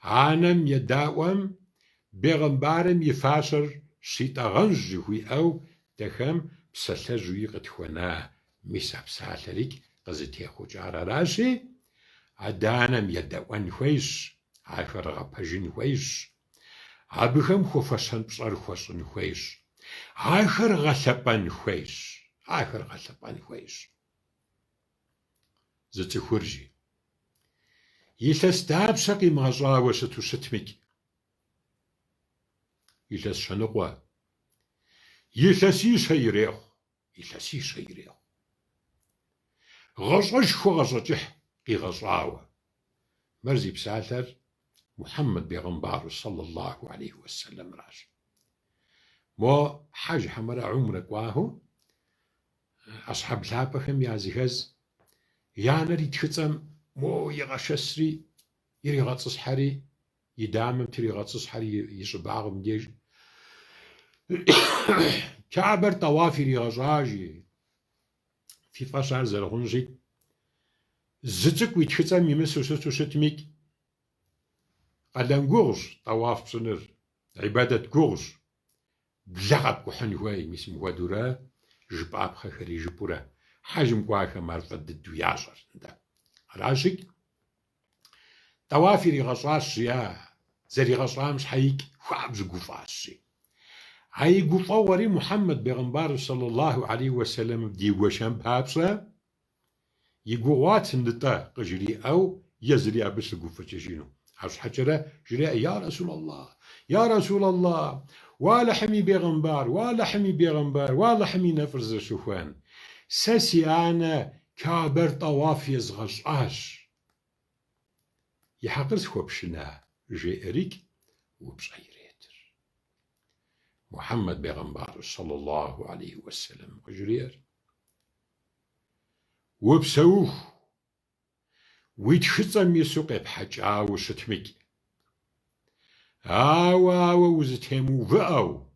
анэм едаӏуэм пейгъэмбарым и фащэр щитӏэгъэнщ жыхуиӏэу дэхэм псалъэжьууи къытхуэна. Мис а псалъэрикӏ къызытехъукӏар аращи, адэ-анэм едэӏуэн хуейщ, ахэр гъэпэжын хуейщ, абыхэм хуэфащэн пщӏэр хуэщӏын хуейщ, ахэр гъэлъэпӏэн хуейщ. Зы цӏыхуржи илъэс дапщэ къимыгъэщӏауэ щыту щытмикӏ? Илъэс щэныкъуэ. Илъэсищэ ирехъу. Гъэщӏэжхуэ къэщӏэкӏыхь къигъэщӏауэ. Мыр зи псалъэр محمد بيغمبار صلى الله عليه وسلم راش مو حاج حمرا عمرك واهو أصحاب لابخم يازيهز يانا ريتخصم مو يغشسري يريغاتص حري يدامم تريغاتص حري يصباغم ديج كعبر طوافي ريغاجاجي في فاشار زرغنجي زتك ويتخصم يمسو ستو شتميك قلن غوغش طواف بسنر عبادة غوغش بلغب كحن هواي ميسم ودورا جباب خخري جبورا حجم كواخا مرتد الدوياشر راشك طوافي رغصاش يا زري غصامش حيك خابز قفاشي هاي قفوري محمد بيغمبار صلى الله عليه وسلم دي وشم بابسا يقوات ندتا قجري أو يزري أبس قفتشينو حوش حجرة جري يا رسول الله يا رسول الله والحمي بيغمبار والحمي بيغمبار والحمي نفرز شوفان ساسي أنا كابر طواف يزغشاش يحقرس خوبشنا جي أريك وبصيريتر محمد بيغمبار صلى الله عليه وسلم قجرير وبسوه ويتخصم يسوق بحاجة وشتمك آوا وزتهمو فأو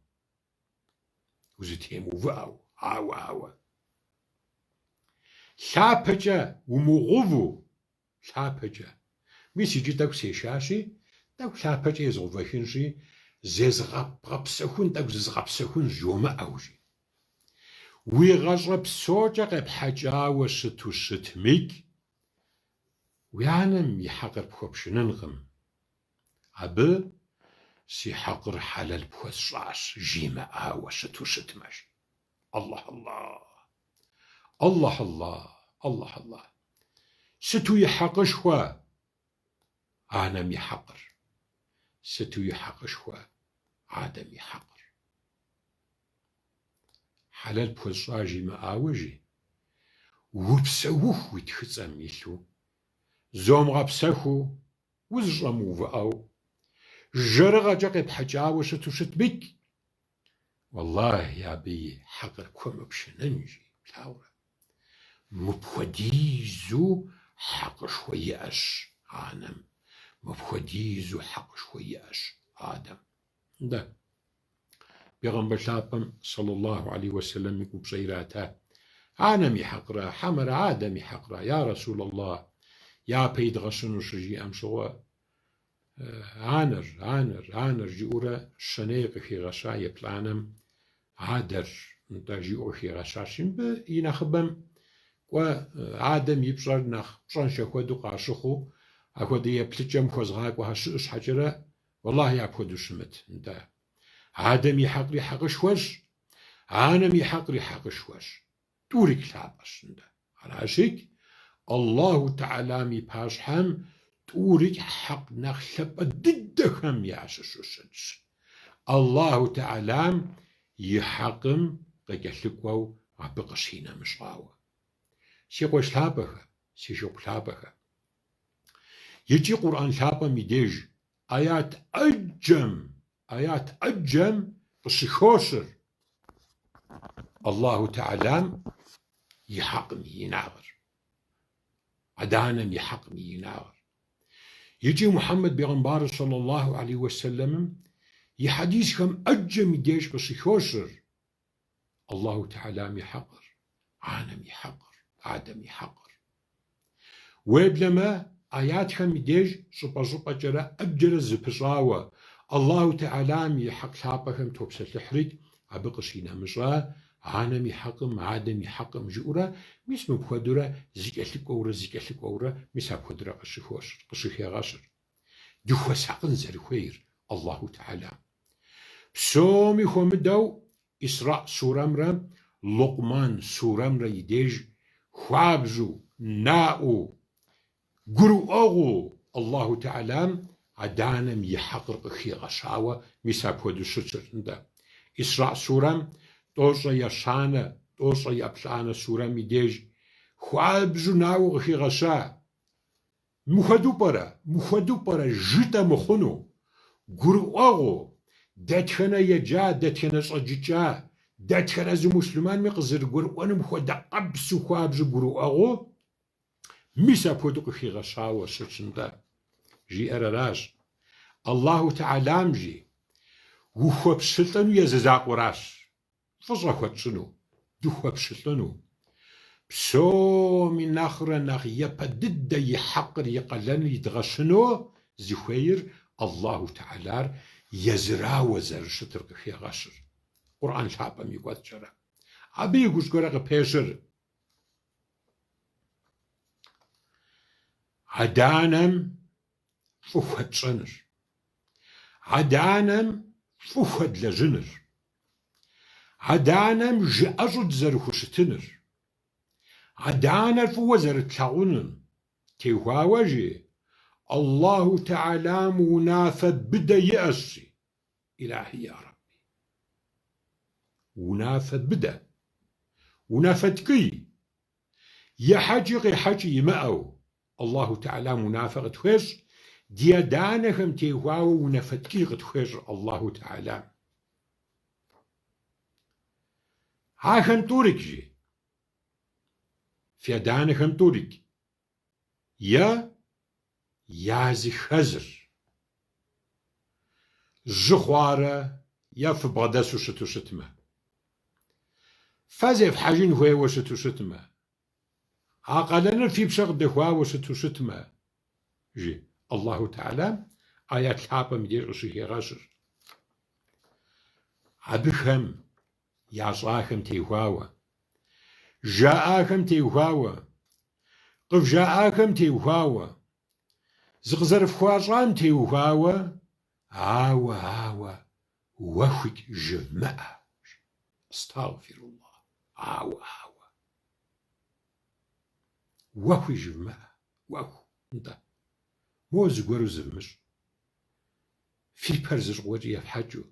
وزتهمو فأو آوا ثابجة ومغوفو ثابجة ميسي جي تاو سيشاشي تاو ثابجة يزغفخنشي زيزغبسخون تاو زيزغبسخون جوما أوجي ويغشرب سوجة بحاجة وشتو شتمك ويعنم يحقر بخوبشننغم أبي سي حقر حلال بخوصاش جيما آوشتو شتمش الله الله الله الله الله الله ستو يحقش هو آنم يحقر ستو يحقش هو آدم يحقر حلال بخوصاش جيما آوجي وبسوه ويتخصم يلو زوم غبسخو وزجمو فأو جرغة جاقب حجاوة شتوشت بك والله يا بي حقر كوم بشننجي بلاورة مبخديزو حق شوية أش عانم مبخديزو حق شوية أش آدم ده بيغمبر شابم صلى الله عليه وسلم يقول بصيراتا عانم يحقرا حمر آدم يحقرا يا رسول الله يا بيد غشن وشجي أمشوا عانر جورا شنيق في غشا يبلانم عادر نتا جيو في غشاشين ب ينخبم وعادم يبصر نخ شان شخودو قاشخو أخذ يبلجم خوزغاك وهشش حجرة والله يأخذ شمت نتا عادم يحقري حقش وش عانم يحقري حقش وش دورك لابش نتا على شيك الله تعالى مي باش هم توريك حق نخلب ضدهم يعشش الله تعالى يحقم قيلكوا عبقشينا مشغاوة سيقوش لابخة سيشوق لابخة يجي قرآن لابا ميديج آيات أجم بشخوشر الله تعالى يحقم يناغر عدانا يحقم يناغر يجي محمد بيغمبار صلى الله عليه وسلم يحديثكم أجم يديش بشخوشر الله تعالى يحقر عالم يحقر آدم يحقر ويبلما آياتكم يديش شبا جرى أجر الزبشاوة الله تعالى يحق لابكم توبسة الحريك عبقشينا مجرى عالم يحقم آدم يحقم جورا مش مبخدرة زيكالك أورا مش مبخدرة قشخي غاشر دخوا ساقن زرخير الله تعالى بسومي خمدو إسراء سورة لقمان سورة يديج خوابزو ناو قرو أغو الله تعالى عدانم يحقق خي غشاوة ميساب هدو شتر إسراء سورة توصى يشانة توصى يبلانة سورة ميديج خوابزو ناو خي غشا مخدو برا جتا مخونو قرؤاغو داتخنا يجا داتخنا صجيجا داتخنا زي مسلمان مقزر قرؤان مخدا قبسو خوابز قرؤاغو ميسا بودو خيغا شاوة سرسندا جي أراراج الله تعالى مجي وخواب سلطنو يززاق وراش فضا خواب سنو دو خواب سلطنو بسو من آخر ناخ يبدد يحقر يقلن يدغسنو زخير الله تعالى يزرا وزر شتر خي غشر قرآن شابم يقول جرا أبي يقول قرأ بيشر عدانم فوخد شنر عدانم فوخد لجنر عدانم جأجد زرخوشتنر عدانا الفوزر تلاغونن تيواواجي الله تعالى منافى بدا يأسي إلهي يا ربي منافى بدا منافى تكي يا حاجي يمأو الله تعالى منافى غتخيش ديادانهم تيواو منافى تكي غتخيش الله تعالى هاكن طورك جي في دانهم طورك يا يازي خزر زخوارة يا في بغداس وشتو شتمة فازي في حاجين هو وشتو شتمة عقلنا في بشغ دخوا وشتو شتمة جي الله تعالى آيات الحابة مدير غشي غاشر عبخم يعصاهم تيهواوا جاءكم تيهواوا قف جاءكم تيهواوا زغزر فخواجان تيهواوا هاوا وخك جمع استغفر الله هاوا وخي جمع وخ انت موز قرو زمش في برزر وجه يفحجو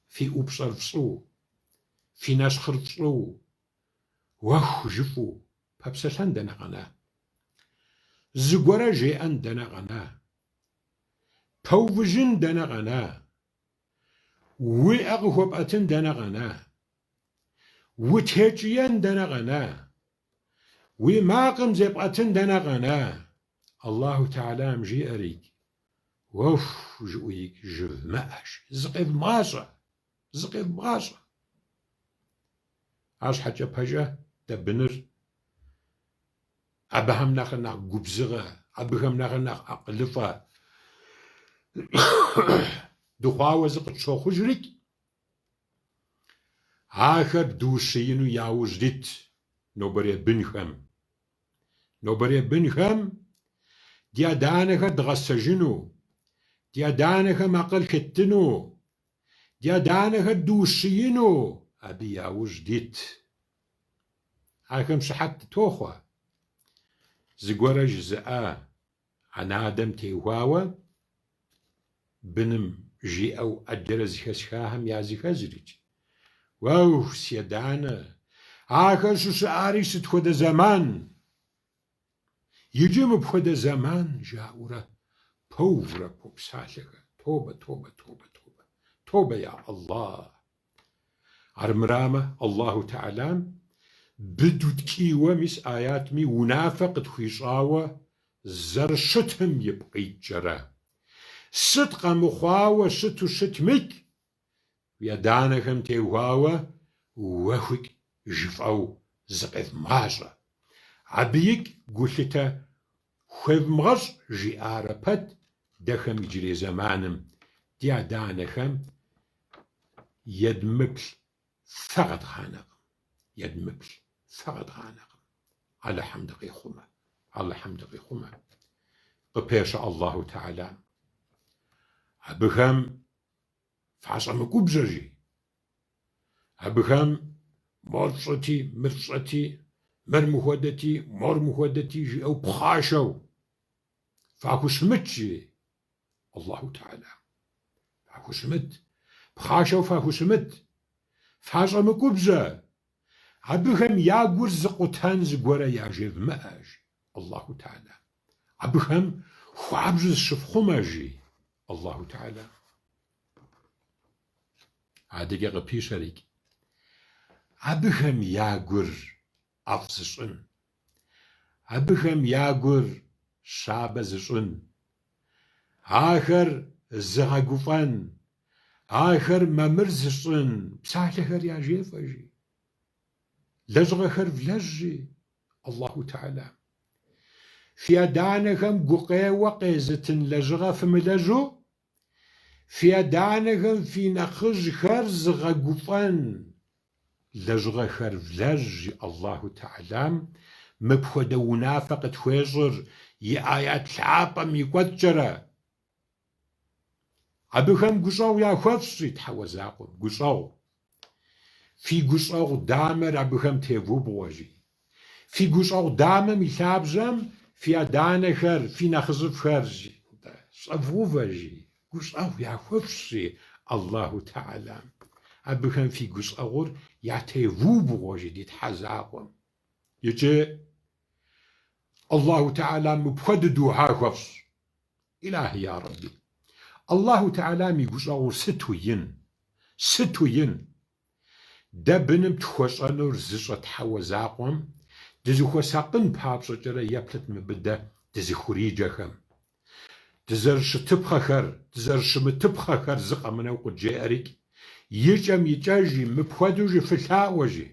في أبصر فصو في ناس خرطو وخ جفو بابسلان دنا غنا زغورا جيان دنا غنا بوفجن دنا غنا وأغهب أتن دنا غنا وتهجيان دنا غنا وماقم زبقتن دنا غنا الله تعالى مجي أريك وف جويك جف ماش زقيب مغاشا عاش حاجة بحاجة دبنر أبهم ناخنا قبزغة أبهم ناخنا أقلفة دخوا وزق تشوخو جريك آخر دوشينو ياوجدت نوبري بنخم ديادانها دغسجنو ديادانها مقل كتنو ديادانها دوشينو أبي ياوجدت آخر شحت توخوا زغورا جزاء عن آدم تيواوا بنم جي أو أدرز خسخاهم يازي خزرج واو سيدانا آخر شو سعاري ستخد زمان يجيم بخد زمان جاورا بوفرا بوبسالغا توبة يا الله عرمرامة الله تعالى بدود كيوة مس آيات مي ونافق تخيشاوة زرشتهم يبقي جرا صدق مخواوة ستو شتمك ويدانكم تيواوة ووخك جفاو زقف ماشا عبيك قلتا خوف مغش جي آربت دخم يجري زمانم ديادانكم يدمكل فقط خانق يدمكل فقط خانق على حمدقي خما ببيش الله تعالى أبخم فعصم كبزجي أبخم مرصتي مرمهودتي جي أو بخاشو فاكو سمتجي الله تعالى فاكو سمت بخاشو فاكو سمت فعصم كبزة أبخم يا قرز قطان زقورا يا جيف ماج الله تعالى абыхэм хуабжьу зыщыфхъумэжи Аллаху Теала. Адэкӏэ къыпищэрикӏ. Абыхэм я гур ӏэфӏ зыщӏын, абыхэм я гур щабэ зыщӏын, ахэр зыгъэгуфӏэн, ахэр мэмыр зыщӏын псалъэхэр яжефӏэжи, лэжьыгъэхэр влэжьи Аллаху Теала. Фи адэ-анэхэм гукъеуэ къезытын лэжьыгъэ фымылэжьу, фи адэ-анэхэм фи нэхъыжьхэр зыгъэгуфӏэн лэжьыгъэхэр влэжьи Аллаху Теалам мыпхуэдэ унафэ къытхуещӏыр и аят лъапӏэм и кӏуэдкӏэрэ. Абыхэм гущӏэгъу яхуэфщӏи тхьэуэзакъуэм, гущӏэгъу. Фи гущӏэгъу дамэр абыхэм тевубгъуэжи, фи гущӏэгъу дамэм и лъабжьэм фи адэ-анэхэр, фи нэхъыжьыфӏхэр щӏэвгъэувэжи, гущӏэгъу яхуэфщӏи Аллаху Теалам. Абыхэм фи гущӏэгъур ятевубгъуэжи ди тхьэзакъуэм. Икӏи Аллаху Теалам мыпхуэдэ духьа хуэфщӏ. Илахи я Рабби. Аллаху Теалам и гущӏэгъур сыту ин. Дэ быным тхуэщӏэнур зыщӏэ тхьэуэзакъуэм дызыхуэсакъын папщӏэкӏэрэ еплъыт мыбы дэ дызыхуриджэхэм. Дызэрыщытыпхъэхэр, дызэрыщымытыпхъэхэр зыкъэмынэу къыджеӏэрикӏ, икӏэм икӏэжи, мыпхуэдэу жыфылъаӏуэжи.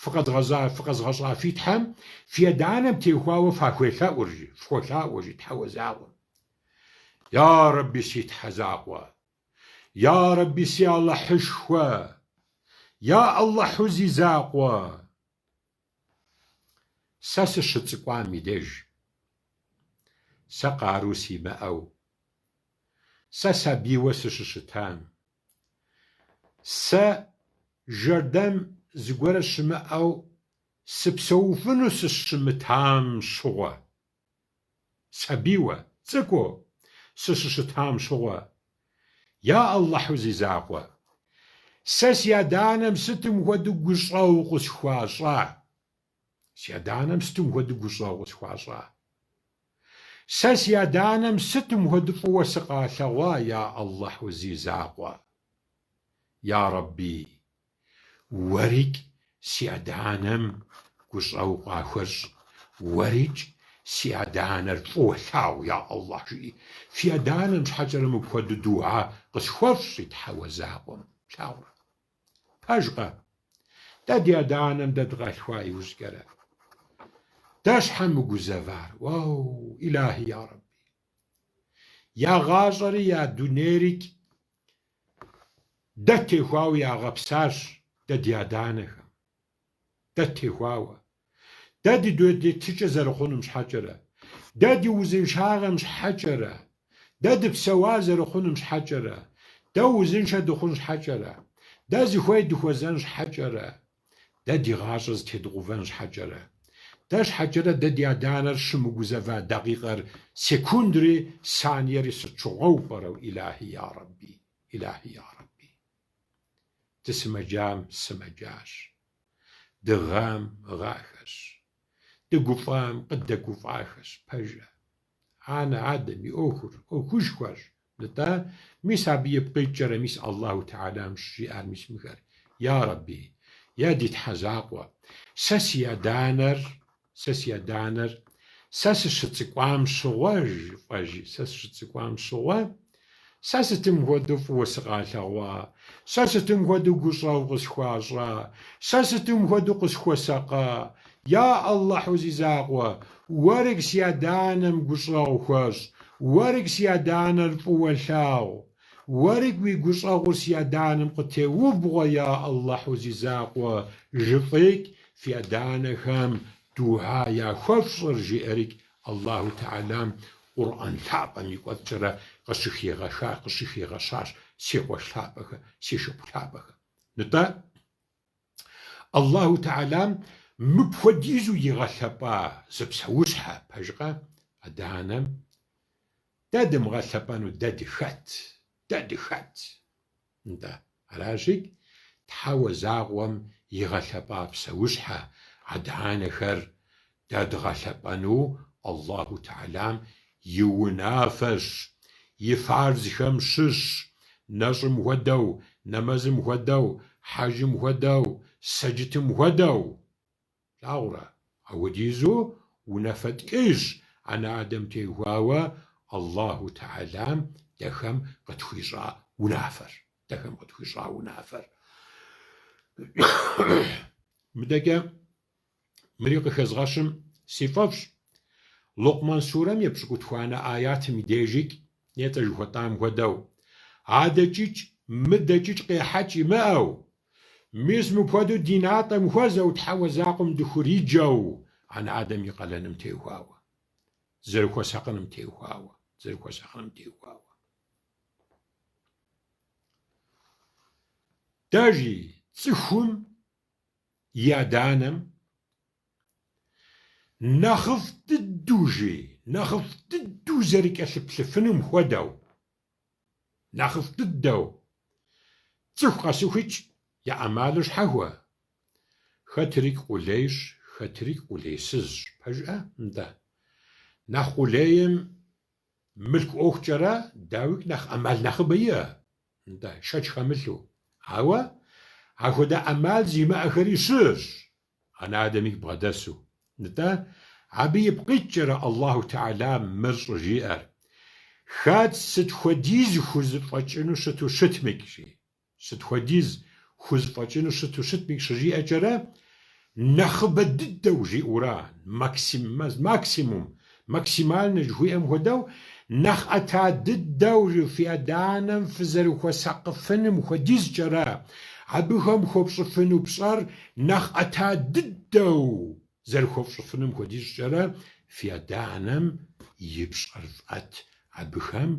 Фыкъэзгъэщӏа фи Тхьэм фи адэ-анэм техуауэ фахуелъэӏуржи, фхуэлъаӏуэжи тхьэуэзакъуэм. Я Рабби си тхьэзакъуэ, я Рабби си Аллахьышхуэ, я Аллахьу зи закъуэ. Сэ сыщыцӏыкӏуам и деж, сэ къару симыӏэу, сэ сабийуэ сыщыщытам, сэ жэрдэм зыгуэрэ щымыӏэу сыпсэуфыну сыщымытам щыгъуэ, сабийуэ, цӏыкӏуу сыщыщытам щыгъуэ, я Аллахьу зи закъуэ, сэ си адэ-анэм сытым хуэдэу гущӏэгъу къысхуащӏа, си адэ-анэм сытым хуэдэу гущӏэгъу къысхуащӏа, сэ си адэ-анэм сытым хуэдэу фӏыуэ сыкъалъэгъуа, я Аллахьу зи закъуэ. Я Рабби, уэрикӏ си адэ-анэм гущӏэгъу къахуэщӏ, уэрикӏ си адэ-анэр фӏыуэлъагъу, я Аллахь жиӏи. Фи адэ-анэм щхьэкӏэрэ мыпхуэдэу дуӏа къысхуэфщӏи тхьэуэзакъуэм. Плъагъурэ. Пэжкъэ? Дэ ди адэ-анэм дэ дыкъалъхуа иужькӏэрэ. Дэ щхьэ мыгузэвар? Уоу, Илахи я Рабби. Ягъащӏэри я дунейрикӏ дэ техуауэ ягъэпсащ дэ ди адэ-анэхэм. Дэ техуауэ. Дэ ди тыкӏэ зэрыхъунум щхьэкӏэрэ, дэ ди узыншагъэм щхьэкӏэрэ, дэ дыпсэуа зэрыхъунум щхьэкӏэрэ, дэ узыншэ дыхъун щхьэкӏэрэ, дэ зыхуей дыхуэзэн щхьэкӏэрэ, дэ ди гъащӏэ зытедгъувэн щхьэкӏэрэ, дэ щхьэкӏэрэ дэ ди адэ-анэр щымыгузэва дакъикъэр, секундри, саниери сыт щыгъуэу пӏэрэ? Илахи я Рабби, Илахи я Рабби. Дысымэджам сымэджащ, дыгъам гъахэщ, дыгуфӏам къыдэгуфӏахэщ, пэжэ. Анэ адэм и ӏуэхур ӏуэхушхуэщ. НтӀэ, мис абы ипкъикӏэрэ, мис Аллаху Теалам щыжиӏар мис мыхэр. Я Рабби, я ди тхьэзакъуэ, сэ си адэ-анэр, сэ сыщыцӏыкӏуам щыгъуэ жыпӏэжи, сэ сыщыцӏыкӏуам щыгъуэ, сэ сытым хуэдэу фӏыуэ сыкъалъэгъуа, сэ сытым хуэдэу гущӏэгъу къысхуащӏа, сэ сытым хуэдэу къысхуэсакъа, я Аллахьу зи закъуэ, уэрик си адэ-анэм гущӏэгъу хуэщӏ, уэрик си адэ-анэр фӏыуэлъагъу, уэрик уи гущӏэгъур си адэ-анэм къытеубгъуэ, я Аллахьу зи закъуэ, жыфӏикӏ фи адэ-анэхэм духьа яхуэфщӏыр жиӏэрикӏ Аллаху Теалам Къурӏэн лъапӏэм и кӏуэдкӏэрэ къыщыхигъэщащ си къуэш лъапӏэхэр, си шыпхъу лъапӏэхэр. НтӀэ, Аллаху Теалам мыпхуэдизу игъэлъэпӏа зы псэущхьэ пэжкъэ адэ-анэм, дэ дымыгъэлъэпӏэну дэ дыхэт? НтӀэ, аращи, тхьэуэзакъуэм игъэлъэпӏа псэущхьэ адэ-анэхэр дэ дыгъэлъэпӏэну Allahu Teala'm yiunafeş, yifarzxem şış, neş'ım xuedeu, nemezım xuedeu, hejjım xuedeu, secitım xuedeu. Lağure, auedizu unefe tk'ıj ane adem têuaue Allahu Teala'm dexem khıtxuiş'a unafer. Dexem khıtxuiş'a unafer. Mıdeç'e mıri khıxezğeşım si f'ef'ş. Luqman surem yêpş'ık'utxuane ayatım yi dêjjik nêt'e jjıxuet'am xuedeu. Adeç'iç' mıdeç'iç' khêheç' yimı'eu. Mis mıpxuedeu di nat'em xuezeu Theue zakhuem dıxuriceu ane adem yi khalenım têuaue. Zerıxuesakhınım têuaue. Zerıxuesakhınım têuaue. Daji ts'ıxum yi adenem nexhıf dıduji, nexhıf dıdu zerıç'elhıplhıfınım xuedeu, nexhıf dıdeu ts'ıxu khesıxuiç' ya emalu şheğue. Xetriç' khulêyş, xetriç' khulêysızş. Pejjı'e? Nde. Nexh khulêym mılhk 'uexuç'ere dauik nexh emal nexhıbe yi'e. Nde. Şşeç' xemılhu. Aue axuede emal zimı'exeri şı'eş. Ane ademik bğedesu. Nde. Abı yipkhıç'ere Allahu Teala mır ş'ıjji'er. Xat sıt xuediz xuzıf'eç'ınu şıtu şıtmık jji. Sıt xuediz xuzıf'eç'ınu şıtu şıtmık şıjji'eç'ere nexhıbe dıdeu jji'ura. Maksimum. Maksimalne jjxui'em xuedeu nexh 'eta dıdeu fi adenem fızerıxuesakhıfınım xuedizç'ere abıxem xuopş'ıfınu pş'er nexh 'eta dıdeu zerıxuopş'ıfınım xuedizç'ere fi adenem yi pş'er f'et abıxem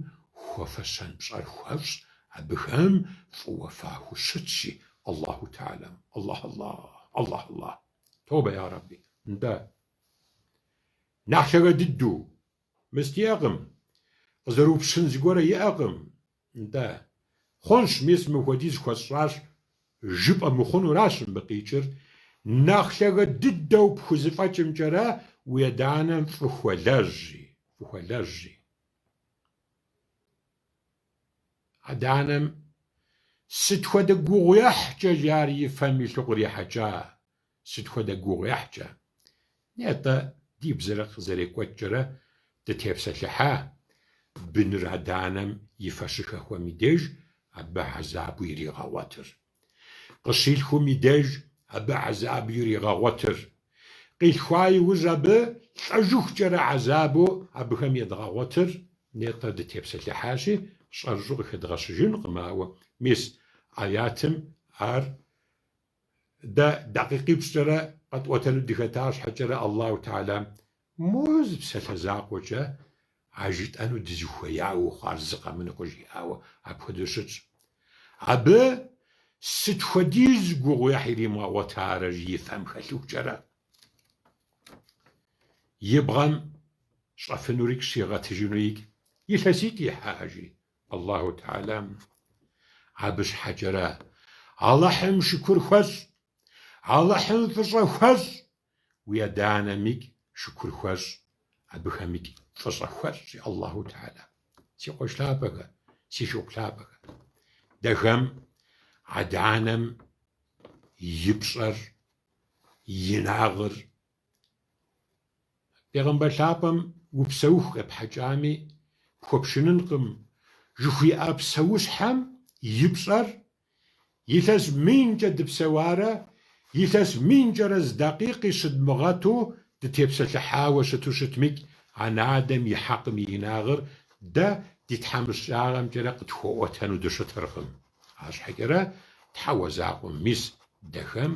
xuefeşen pş'er xuefş abıxem f'ıue faxu şıtşi. Allahu Teala'm. Allah Allah. Allah Allah. Tövbe ya Rabbi. Nde. Naxhıge dıdu. Mıstiyeğım. Kızerupşın zigore yi'eğım. Nde. Xhunş mis mıxuediz xuesş'aş jjıp'e mıxhunuraş mbıkhiç'ır. Naxhıge dıdeu pxuzıf'eç'ımç'ere vui adenem f'ıxuelejji. F'ıxuelejji. Adenem sıt xuede guğuêhç'e jar yi fem yilhıkhur yiheç'a. Sıt xuede guğuêhç'e. Nêt'e di bzere khızerêk'ueç'ere dıtêpselhıha. Bınır adenem yi feşıxexuem yi dêjj abı hezabu yiriğeğuetır. Khışilhxum yi dêjj abı hezabu yiriğeğuetır. Khilhxua yiuj abı lh'ejjıxuç'ere hezabu abıxem yêdğeğuetır. Nêt'e dıtêpselhıhaşi ş'erjju khıxıdğeşıjjınkhım aue mis ayatım ar daqiqipş'ere khet'uetenu dixetaş heç'ere Allahu Teala muz pselhe zakhueç'e ajjıt'enu dızıxuêyaue xhuar zı khemınıkhue jji'aue apxuedeu şıtş. Abı sıt xuediz guğuêh yirimığeğuetare yi fem xelhuç'ere. Yi bğem ş'efınuriç' şiğetıjınuiç' yilhesit'i yihe'ejji. Allahu Teala'm abı şheç'ere Allah'ım şükür xueş', Allah'ım f'ış'e xueş', vui adenemik şükür xueş', abıxemik f'ış'e xueş'. Allahu Teala. Si khueş lhabexe, si şşık lhabexe. Dexem adenem yi pş'er, yi nağır. Pêğamber lhap'em vupseux khêpheç'ami pxuepşşınınkhım. Jjıxui'e pseuşhem yi pş'er yilhes minç'e dıpseuare, yilhes minç'ere zdaqiqi şıdmığetu dıtêpselhıhaue şıtu şıtmık ane adem yi hekhım yi nağır de di themış'ağemç'ere khıtxue'uetenu dışıtırkhım. Arşheç'ere Theue zakhuem mis dexem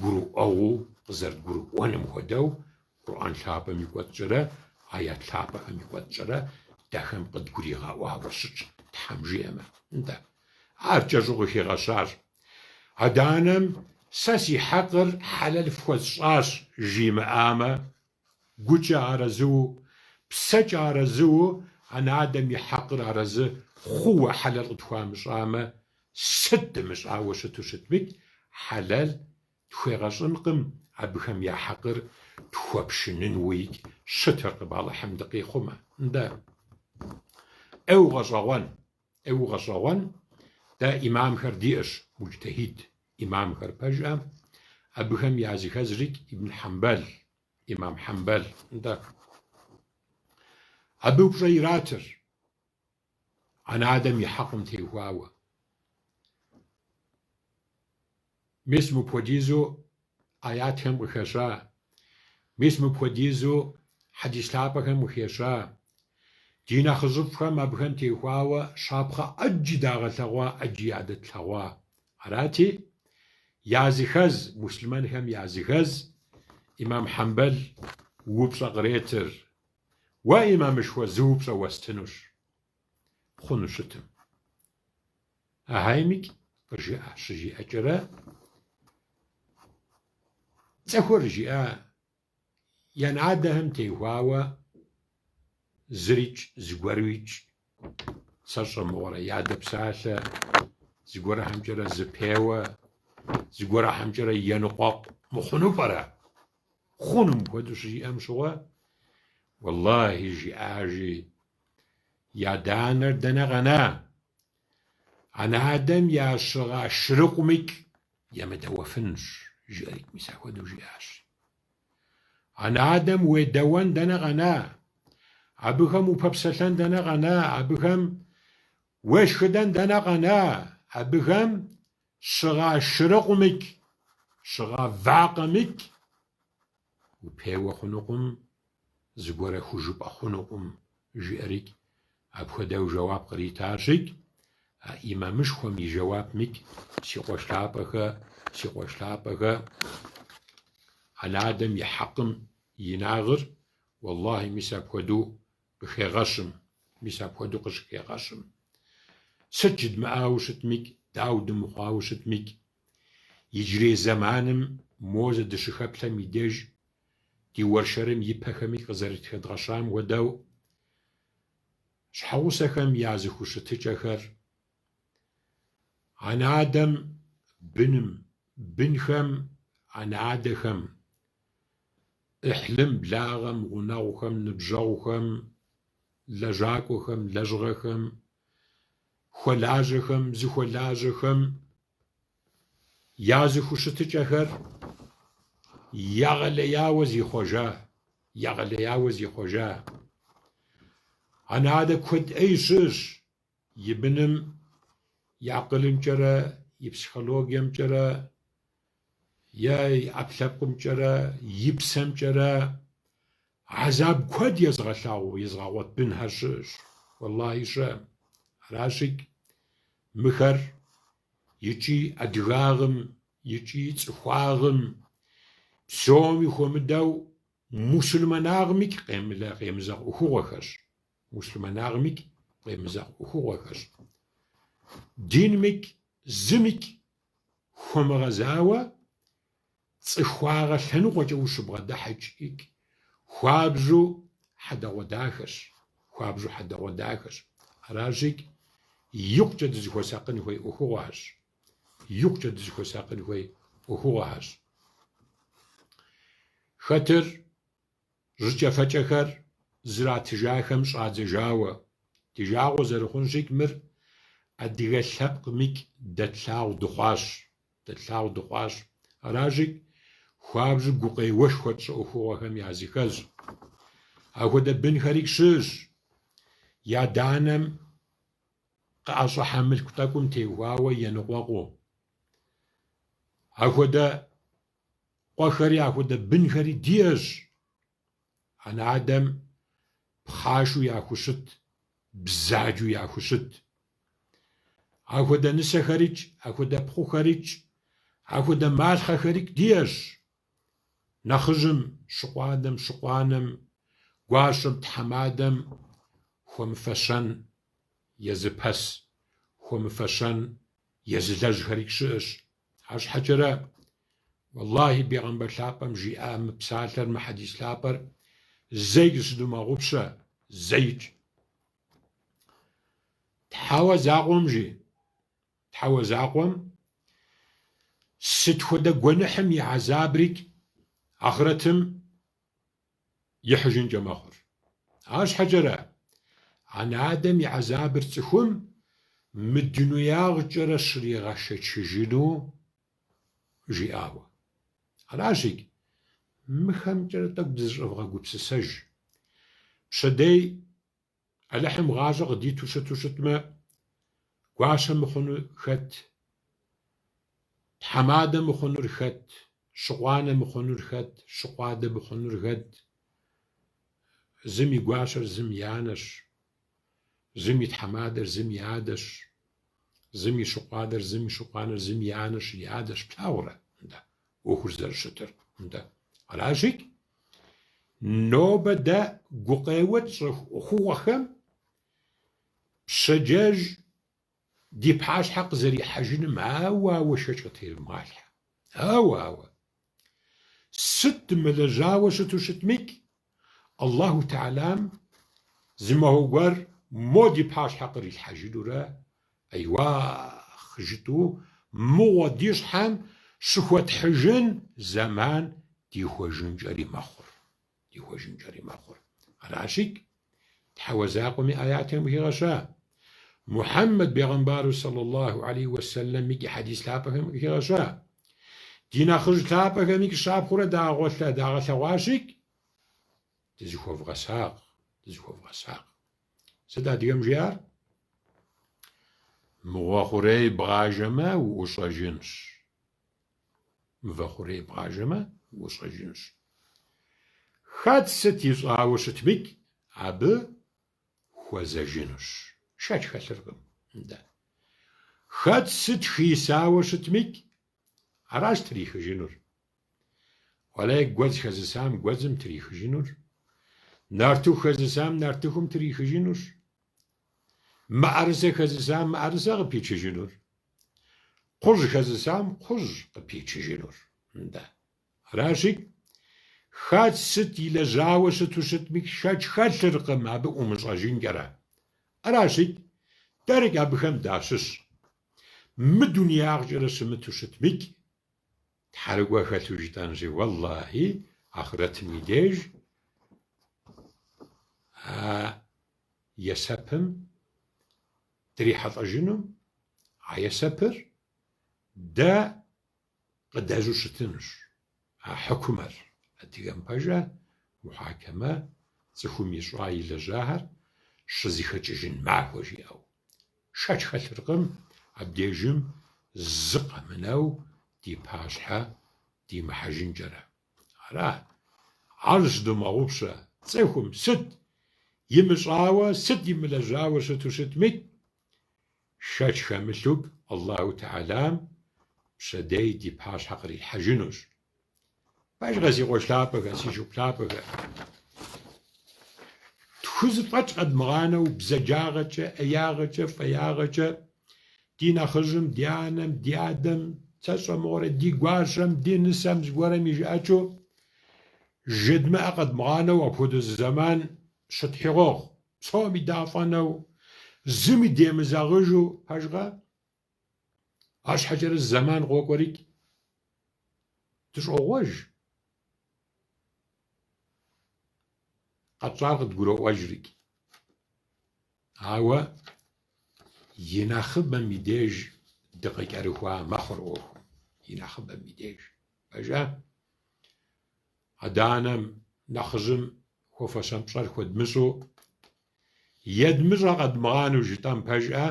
guru'ueu khızerıgurı'uenım xuedeu Kur'an lhap'em yik'uetç'ere, ayat lhap'exem yik'uetç'ere dexem khıdguriğe'uaue şıtş. Them jji'eme. Nde. Arç'e ş'ıgъui xiğeşaş. Adenem se si hekhır helal fxuesş'aş jjimı'ame, guç'e arezıu, pseç'e arezıu, ane adem yi hekhır arezı xhuue helal khıtxuamış'ame, sıt dımış'aue şıtu şıtmık, helal тхуегъэщӏынкъым абыхэм я хьэкъыр тхуэпшынын уигу щытыркъым, Алыхьым дыкъихъумэ. Нтӏэ, ӏеуэ укъэщӏэгъуэн, дэ имамхэр диӏэщ, муджтehид имамхэр пэжӏэ, абыхэм я зыхэзырикӏ Имам Хьэмбэл, нтӏэ. Абы упщӏэ иратыр, анэадэм и хьэкъым теухуауэ. Мис мыпхуэдизу аятхэм къыхэща, мис мыпхуэдизу хьэдис лъапӏэхэм къыхеща. Ди нэхъыжьыфӏхэм абыхэм теухуауэ щапхъэ ӏэджи дагъэлъэгъуа, ӏэджи ядэтлъэгъуа. Арати, языхэз, мусульмэнхэм языхэз Имам Хьэмбэл упщӏэ къретыр. Уэ имамышхуэ зы упщӏэ уэстынущ. Хъуну щытым. Ахьеймикӏ къыжиӏэ щыжиӏэкӏэрэ цӏыхур жиӏэ янадэхэм теухуауэ зырикӏ, зыгуэрикӏ, сэ щӏэмыгъуэрэ, ядэ псалъэ, зыгуэрыхьэмкӏэрэ зыпеуэ, зыгуэрыхьэмкӏэрэ еныкъуэкъу мыхъуну пӏэрэ? Хъуну мыпхуэдэу щыжиӏэм щыгъуэ, уэллэхьи жиӏажи, яданэр дэнэ къэна? Анэадэм я щыгъа шырыкъумикӏ емыдэуэфынущ, жиӏэрикӏ, мис апхуэдэу жиӏащ. Анэадэм уедэуэн дэнэ къэна? Абыхэм упэпсэлъэн дэнэ къэна? Абыхэм уешхыдэн дэнэ къэна? Абыхэм щыгъа шырыкъумикӏ, щыгъа вакъэмикӏ упеуэ хъунукъым, зыгуэрэ хужыпӏэ хъунукъым, жиӏэрикӏ, апхуэдэу жэуап къритащикӏ, а имамышхуэм и жэуапмикӏ, си къуэшлъапӏэхэ, анэадэм и хьэкъым инагъыр, уэллэхьи мис апхуэдэу къыщыхегъэщым. Сыт жыдмыӏауэ щытмикӏ, дауэ дымыхъуауэ щытмикӏ, иджырей зэманым Мозе дыщыхэплъэм и деж ди уэршэрым и пэхэми къызэрытхедгъэщам хуэдэу, щхьэгъусэхэм я зыхущытыкӏэхэр анэадэм быным, бынхэм, анэадэхэм, ӏыхьлым, благъэм, гъунэгъухэм, ныбжьэгъухэм, лэжьакӏуэхэм, лэжьыгъэхэм, хуэлажьэхэм, зыхуэлажьэхэм я зыхущытыкӏэхэр егъэлеяуэ зихъуэжа. Анэадэ куэд ӏей щыӏэщ, и быным, и акъылымкӏэрэ, и психологиемкӏэрэ, е и ӏэпкълъэпкъымкӏэрэ, и псэмкӏэрэ азаб куэд езгъэгъуэт бынхэр щыӏэщ. Уэллэхьи щыӏэ. Аращикӏ мыхэр икӏи адыгагъым, икӏи цӏыхуагъым, псоми хуэмыдэу мусульманагъмикӏ къемызэгъ ӏуэхугъуэхэщ. Динмикӏ, зымикӏ хуэмыгъэзауэ, цӏыхуагъэ лъэныкъуэкӏэ ущыбгъэдыхьыкӏ, хуабжьу хьэдэгъуэдахэщ. Аращикӏ икъукӏэ дызыхуэсакъын хуей ӏуэхугъуэхьэщ. Хэтыр жьыкӏэфэкӏэхэр зыратыжахэм щӏадзэжауэ, ди жагъуэ зэрыхъунщикӏ мыр адыгэ лъэпкъмикӏ дэтлъагъу дыхъуащ. Аращикӏ хуабжьу гукъеуэшхуэ тщӏы ӏуэхугъуэхэм языхэзщ. Апхуэдэ бынхэри щыӏэщ. Я данэм къыӏэщӏыхьэ мылъку тӏэкӏум теухуауэ еныкъуэкъуу. Апхуэдэ къуэхэри, апхуэдэ бынхэри диӏэщ. Анэадэм пхъашэу яхущыт, бзаджэу яхущыт. Апхуэдэ нысэхэрикӏ, апхуэдэ пхъухэрикӏ, апхуэдэ малъхъэхэрикӏ диӏэщ. Нэхъыжьым, щыкъуанэм, гуащэм, тхьэмадэм хуэмыфэщэн езыпэс, хуэмыфэщэн езылэжьхэри щыӏэщ. Арщхьэкӏэрэ уэллэхьи Пейгъэмбэр лъапӏэм жиӏа мы псалъэр, мы хьэдис лъапӏэр зэи къыщыдумыгъупщэ, зэикӏ. Тхьэуэ закъуэм сыт хуэдэ гуэныхьым и хьэзабрик ахъырэтым ихьыжынкӏэ мэхъур. Арщхьэкӏэрэ анэадэм и хьэзабыр цӏыхум мыдынуягъкӏэрэ щригъэшэчыжыну жиӏауэ. Аращи, мыхэмкӏэ тӏэкӏу дызыщӏэвгъэгупсысэж. Пщэдей Алыхьым гъащӏэ къыдиту щытмэ, гуащэ мыхъунур хэт, тхьэмадэ мыхъунур хэт, щыкъуанэ мыхъунур хэт, щыкъуадэ мыхъунур хэт. Зым и гуащэр зым и анэщ, зым и тхьэмадэр зым и адэщ, зым и щыкъуадэр зым и щыкъуанэр зым и анэщ, и адэщ. Плъагъурэ мынтӏэ ӏуэхур зэрыщытыр мынтӏэ. Аращи, нобэ дэ гукъеуэ хъугъуэхэм пщэдджэжь ди пхъащхьэ къызэрихьэжыным ауэ шэч къытерымыгъалъхьэ. Ауэ. Сыт дымылэжьауэ щыту щытмикӏ, Аллаху Теалам зымыгъу гуэр мо ди пхъащхьэ кърилъхьэжынурэ айуах жытӏу мыгъуэ ди щхьэм щыхуэтхьыжын зэман дихуэжынкӏэри мэхъур. Аращи, Тхьэуэ закъуэм и аятхэм къыхигъэща, Мухьэммэд пейгъэмбару саллаллаху алейхи уэсэлэм и хьэдис лъапӏэхэм къыхигъэща, ди нэхъыжь лъапӏэхэми къыщапхъыурэ дагъэлъэгъуащи, дызыхуэвгъэсакъ. Сыт адыгэм жиӏар? Мыгъуэ хъурей бгъажэмэ уӏущӏэжынщ. Мывэ хъурей бгъажэмэ уӏущӏэжынщ. Хэт сыт ищӏауэ щытмикӏ, абы хуэзэжынущ. Шэч хэлъыркъым. Хэт сыт хисауэ щытмикӏ, аращ трихыжынур. Къуэлейк гуэдз хэзысам гуэдзым трихыжынур. Нартыху хэзысам нартыхум трихыжынущ. Мыӏэрысэ хэзысам мыӏэрысэ къыпичыжынур. Кхъужь хэзысам кхъужь къыпичыжынур. Аращи, хэт сыт илэжьауэ щыту щытмикӏ, шэч хэлъыркъым абы ӏумыщӏэжынкӏэрэ. Аращи, дэрекӏ абыхэм дащыщ. Мы дунеягъкӏэрэ щымыту щытмикӏ, тхьэрыгуэ хэлъу жытӏэнщи, уэллэхьи, ахъырэтым и деж есэпым дрихьэлӏэжыну, а есэпыр дэ къыдэжу щытынущ. А хьыкумэр адыгэм пэжэ мухьакэмэ цӏыхум ищӏа и лэжьагъэр щызэхэкӏыжын махуэ жиӏэу. Шэч хэлъыркъым абдежым зы къэмынэу ди пащхьэ димыхьэжынкӏэрэ. Ара, ар щыдумыгъупщэ цӏыхум сыт имыщӏауэ, сыт имылэжьауэ щыту щытмикӏ, шэч хэмылъу Аллаху Теалам пщэдей ди пащхьэ кърилъхьэжынущ. Пэжкъэ си къуэш-лъапӏэхэр, си жыг лъапӏэхэр. Тхузыфӏэкӏ къэдмыгъанэу бзэджагъэкӏэ, ӏеягъэкӏэ, фӏеягъэкӏэ ди нэхъыжьым, ди анэм, ди адэм, сэ щӏэмыгъуэрэ ди гуащэм, ди нысэм зыгуэрым и жыӏэкӏэу жыдмыӏэ къэдмыгъанэу апхуэдэ зэман щытхьи къохъу. Псоми дафӏэнэу, зыми демызэгъыжу пэжкъэ? Арщхьэкӏэрэ зэман къокӏуэрикӏ, дыщӏогъуэж. Къэтщӏар къыдгуроӏуэжрикӏ. Ауэ и нэхъыбэм и деж дыкъыкӏэрыхуа мэхъур ӏуэхум. И нэхъыбэм и деж. Пэжа? Адэ-анэм нэхъыжьым хуэфащэмпщӏэр хуэдмыщӏу, едмыщӏэ къэдмыгъанэу жытӏэм пэжӏэ,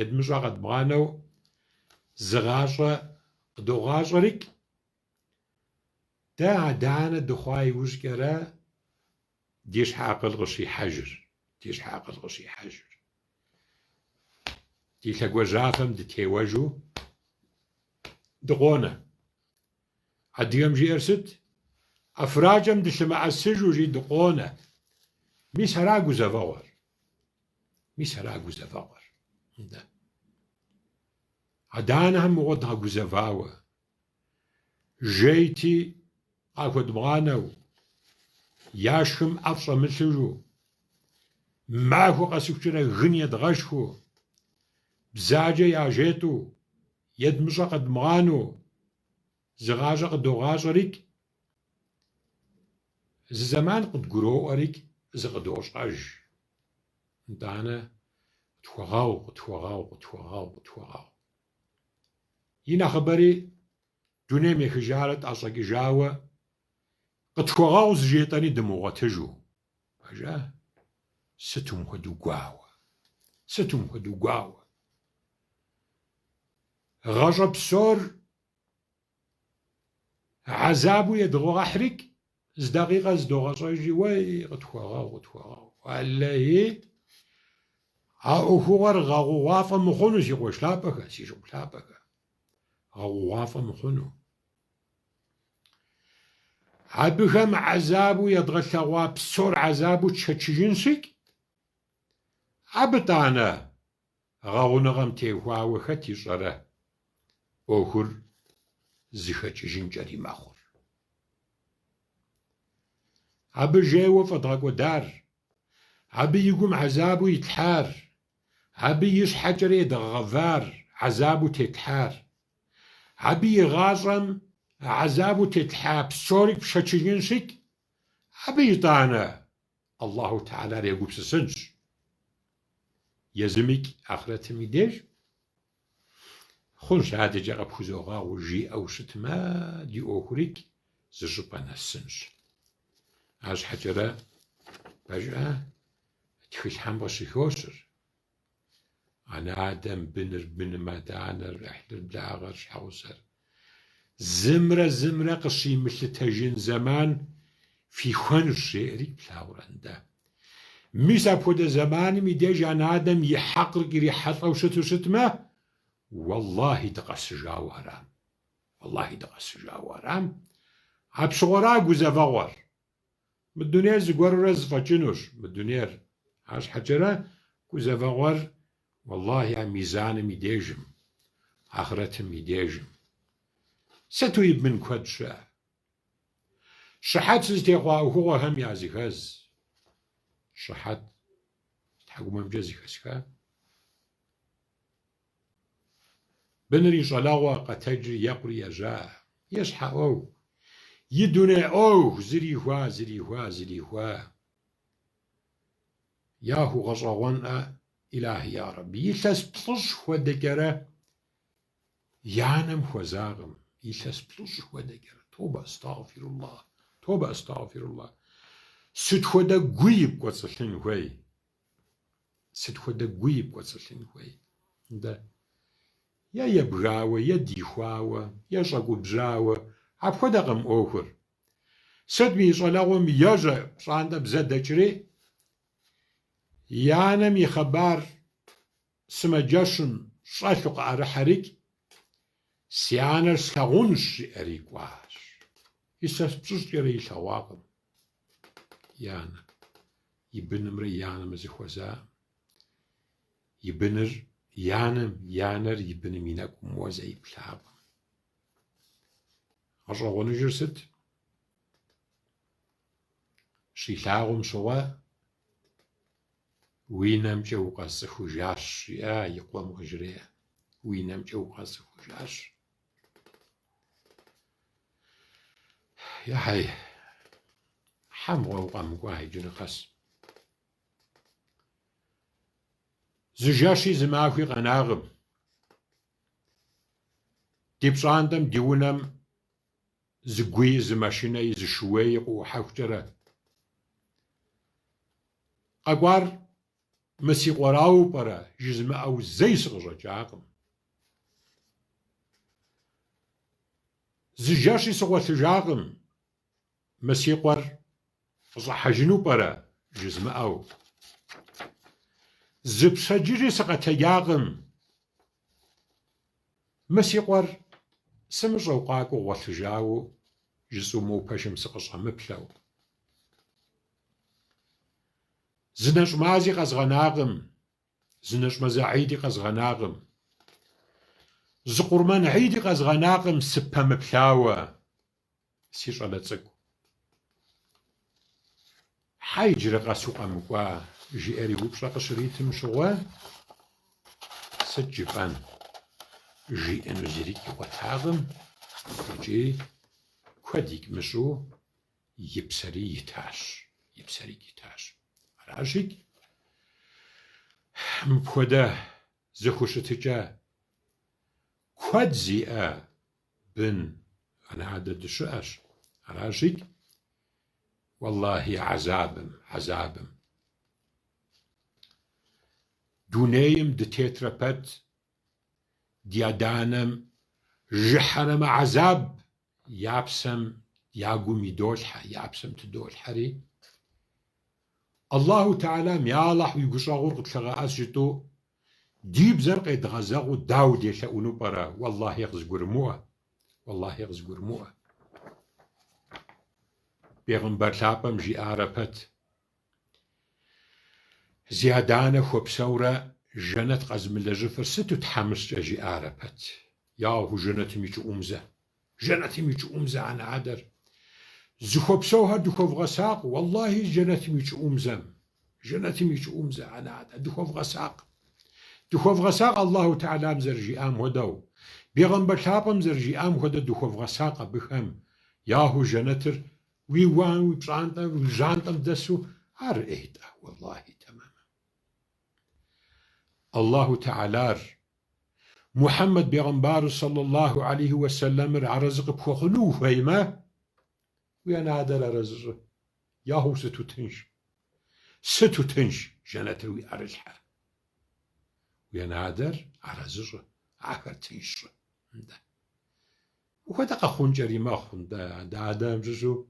едмыщӏэ къэдмыгъанэу зы гъащӏэ къыдогъащӏэрикӏ, дэ адэ-анэ дыхъуа иужькӏэрэ ди щхьэ акъыл къыщихьэжыр. Ди лъэгуажьафэм дытеуэжу дыкъонэ. Адыгэм жиӏэр сыт? Ӏэфракӏэм дылъымыӏэсыжу жи дыкъонэ. Мис ара гузэвэгъуэр. Адэ-анэхэм мыгъуэ дгъэгузэвауэ, жейти къахуэдмыгъанэу, яшхым ӏэфӏ щӏэмылъыжу, махуэ къэсыхукӏэрэ гын едгъэшхыу, бзаджэ яжетӏу, едмыщӏэ къэдмыгъанэу, زغاجة قدوغاجريك زمان قد قروأريك زغدوش أج دانا توغاو ينا خبري دوني ميخجارة أصاقي جاوة قد توغاو زجيتاني دموغتجو بجاه ستم خدو قاوة غاجة بسور عذابو يدغو أحرك زدقيقة زدوغا صايجي وي غتوغاو والله هاوخوغر غاغو وافا مخونو سيقو شلابكا سيشو شلابكا غاغو وافا مخونو عبخم عذابو يدغلغوا بسور عذابو تشجنسك عبتانا غاغو نغم تيهواو خطي شره اوخر زخچجين جري ماخور عبي جيو فضغو دار عبي يقوم عذابو يتحار عبي يش حجر يدغفار عذابو تتحار عبي يغازم عذابو تتحاب سورك بشتشجنسك عبي يطانا الله تعالى يقوم سسنج يزمك آخرت ميديج خونش هاده جاقا بخوزوغا وجي أو شتما دي أوكريك زجبانا السنج از حجره بجاه تخيل هم باشي خوشر أنا آدم بنر مدانر رحلر بلاغر شحوسر زمرة قشي مثل تجين زمان في خون الشعري بلاورنده ميسا بوده زماني ميديج أنا آدم يحقر قري حطا وشتما والله دقس جاوارام عبشغورا قوزفاور بالدنيا زقور رزفة جنوش بالدنيا عاش حجرة قوزفاور والله يا ميزان ميديجم آخرت ميديجم ستويب من كود شحات سيستيقوا هو هم يازي خز شحات تحقوا ممجزي خزكا بنري شلاوة قتجري يقري يجاه يشحا أو يدوني أو زري هوا ياهو غصوان إلهي يا ربي يلتس بلش ودقرة يانم وزاغم يلتس بلش ودقرة توبة استغفر الله ستخودا قويب قوصلين هوي ده يا يبغاوة يا ديخواوة يا شاقو بجاوة عبخودا قم أوخر سدمي شلاوم يجا شاندا بزدجري يانم يخبار سمجاشن شاشق عرحريك سيانر سلاغونش أريكواش يساسبسوش يري شواقم يانا يبنمر يانم زخوزا يبنر يانر يبن ميناك موزعي بلاب أشغل نجرست شيلاغم شوا وينام جو قاس خجاش يا يقوم غجريا وينام جو قاس خجاش يا هاي حمغو وقام قواهي جنقاس زجاشي زماخي قناغم ديبشاندم ديونم زقوي زماشيني زشويق وحوتره أقوار مسي قراو برا جزم أو زي صغجا جاقم زجاشي صغوة جاقم مسي قر صحجنو برا جزم أو زبسجري سقط ياغم مسي قر سمجو قاقو وثجاو جزو مو بشم سقصا مبلو زنش مازي قزغناغم زنش مزعيدي قزغناغم زقرمان عيدي قزغناغم سبا مبلاوة سيش على تسكو حيجر قاسو قمقوا جيري وبشا قشريتم شغوا سجفان جي انو زريكي وتاغم يجي كوديك مشو يبسري يتاش راجيك مبخده زخوشتجا كود زيئة بن أنا عدد شؤش راجيك والله عذابم دونيم دتيتربت ديادانم جحرم عذاب يابسم ياقوم يابسم تدول حري الله تعالى ميالح ويقشاغور قتلغا أسجتو ديب زرق يدغزاغو داود يشاونو برا والله يغز قرموه بيغمبر لابم جي آربت زيادانة خوبسورة جنت قزم لجفر ستو تحمس جي آربت ياهو جنت ميجو أمزة عن عدر زخوبسوها دخوف غساق والله جنت ميجو أمزة عن عدر دخوف غساق الله تعالى مزرجي آم هدو بيغمبر لابم زرجي آم هدو دخوف غساق بخم ياهو جنتر ويوان ويجانتم دسو هر إهدا والله تماما الله تعالى محمد بيغمبار صلى الله عليه وسلم عرزق بخوخنو فيما وينادر رزق ياهو ستو تنش جنتر ويأرجها وينادر عرزق آخر تنش وكذا خنجري ما دا آدم جزو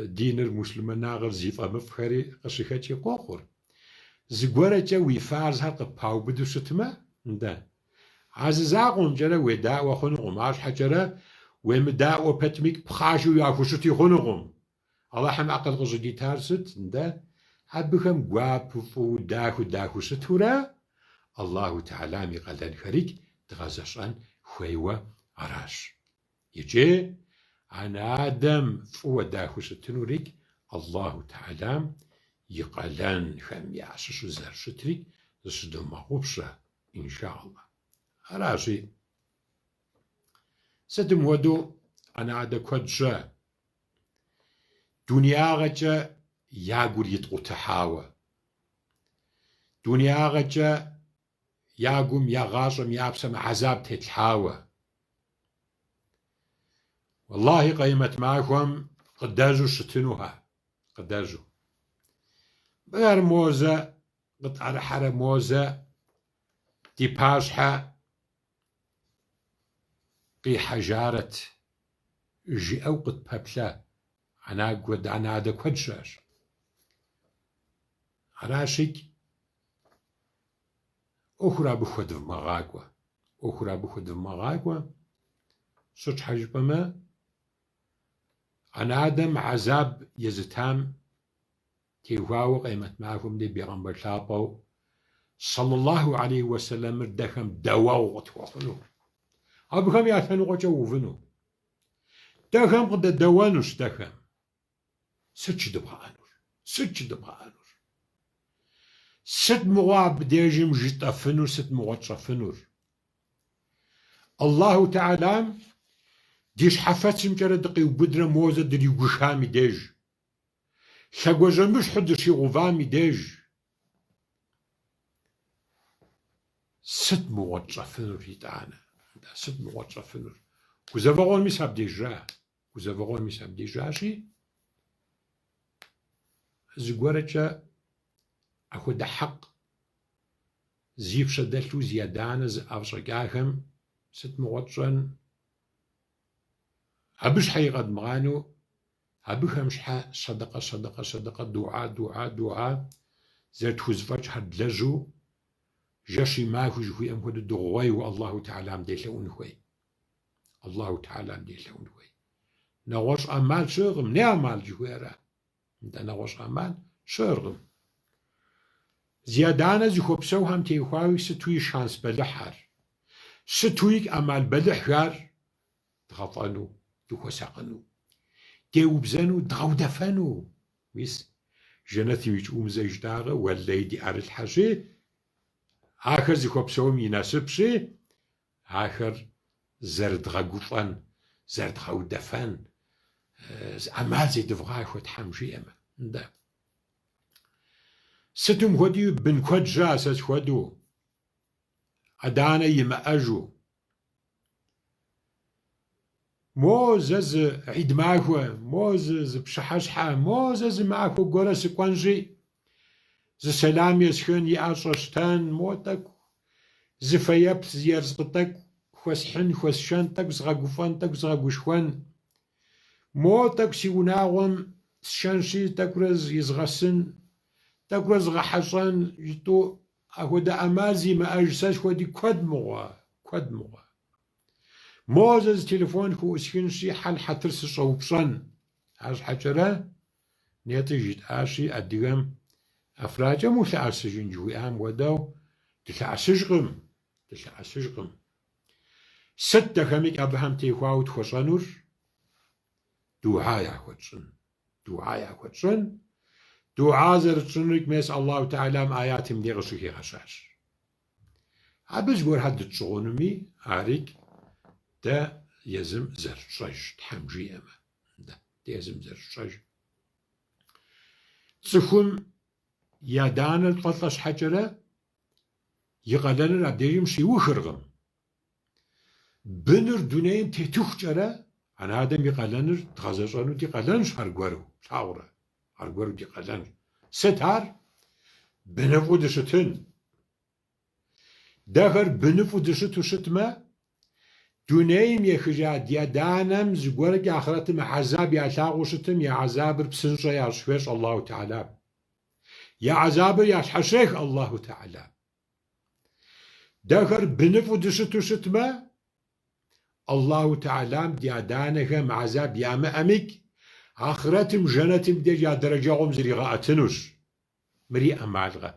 دين المسلمين ناغر زيفا مفخري قشيخاتي قوخور زغورة جوي فارز هرق باو بدو ستما دا عزيزاقون جرى وداء وخنقم عاش حجرة ومداء وبتميك بخاشو ياكوشتي خنقم الله حم عقل غزدي تارست دا هبكم قواب فو داكو ستورا الله تعالى ميقلن خريك تغزشان خويوة عراش يجي عن آدم فو داكو ستنوريك الله تعالى يقلن خم يعشش زرشتريك زشدو مغوبشة إن شاء الله راشي ستم ودو أنا عدا كودجا دنيا غجا ياقور يتقو تحاوى دنيا غجا ياقوم يغاشم يابسم عذاب تتحاوى والله قيمت معكم قداجو شتنوها قداجو بغير موزة قطع حرة موزة دي باشحة قي حجارة جي أوقت بابلا أنا قد أنا هذا كودشاش راشك أخرى بخد في مغاقوة سوش حجبما أنا آدم عذاب يزتام تيواو قيمة معكم دي بيغمبر شابو صلى الله عليه وسلم دخم دواو وطوخنو أبخم يعتنو قجا وفنو دخم قد دوانوش دخم ستش دبها أنور ست مغاب ديجم جيطفنور ست مغطشفنور الله تعالى ديش حفتسم جرى دقي وبدرة موزة دري وغشامي ديج شاقوجا مش حدشي غفامي ديج ست مغطشفنور يتعانا ست مغطشفنور كوزافغون ميساب ديجا شي زقورة أخو ده حق زيف شدلتو زيادانة أفشقاهم ست مغطشن هبش حقيقة مغانو هبخمش صدقة دعاء زرت خزفاج حد لجو جاشي ماكو جوي أم هدو دغوي والله تعالى مديلون خوي نغوش أمال شغم نعمال جويرا نغوش أمال شغم زيادانة زخوبسو هم تيخواوي ستوي شانس بلحر ستويك أمال بلحر تغطانو دخوساقنو ديوبزنو دغودفنو ميس جنتي ويج أمزيج داغة والليدي أرل حاجة آخر زخوبسو يناسب شي آخر زرد غقوطان зэрдгъэудэфэн, ӏэмал зедывгъа хуэтхьэм жиӏэмэ. Нтӏэ. Сытым хуэдию бын куэд жа сэ схуэдэу, адэ-анэ имыӏэжу. Мо зэ зы Ӏид махуэ, мо зы пщыхьэщхьэ, мо зэ зы махуэ гуэрэ сыкӏуэнщи, зы сэлам есхын иӏэр щӏэщтэн, мо тӏэкӏу зы фэеплъ, зы ерыскъы тӏэкӏу хуэсхьын, хуэсшэн, тӏэкӏу зыгъэгуфӏэн, тӏэкӏу зыгъэгушхуэн, мо тӏэкӏу си унагъуэм сшэнщи, тӏэкӏурэ изгъэсын, тӏэкӏурэ зыгъэхьэщӏэн жытӏэу апхуэдэ ӏэмал зимыӏэж сэ схуэди куэд мыгъуэ. Мо зы телефон хуэӏусхынщи, хьэл хьэтыр сыщӏэупщӏэн. Арщхьэкӏэрэ нетӏыж жиӏащи, адыгэм ӏэфракӏэм улъэӏэсыжын жыхуиӏам хуэдэу дылъэӏэсыжкъым. Сыт дахэмикӏ абыхэм техуауэ тхуэщӏэнур? Дуа яхуэтщӏын, дуа зэрытщӏынур икмес Аллаху Теалам аятым де къыщыхигъэщащ. Абы зыгуэрхьэр дытщӏыгъунми, арикӏ дэ езым зэрытщӏэж, Тхьэм жиӏэмэ. Дэ езым зэрытщӏэж. Цӏыхум и адэ-анэр тфӏэлӏэ щхьэкӏэрэ и къалэныр абдежым щиухыркъым. Быныр дунейм тетыхукӏэрэ анэадэм и къалэныр дгъэзэщӏэну ди къалэнщ аргуэру, плъагъурэ, аргуэру ди къалэнщ. Сыт ар? Быныфӏу дыщытын. Дэхэр быныфӏу дыщыту щытмэ, дунейм ехыжа ди адэ-анэм зыгуэркӏэ ахъырэтым хьэзаб ялъагъуу щытым, я хьэзабыр псынщӏэ ящӏхуещ Аллаху Теалам. Я хьэзабыр ящхьэщех Аллаху Теалам. Дэхэр быныфӏу дыщыту щытмэ, Аллаху Теалам ди адэ-анэхэм хьэзаб ямыӏэмикӏ, ахъырэтым, жэнэтым деж я дэрэджэгъуэм зригъэӏэтынущ. Мыри ӏэмалкъэ?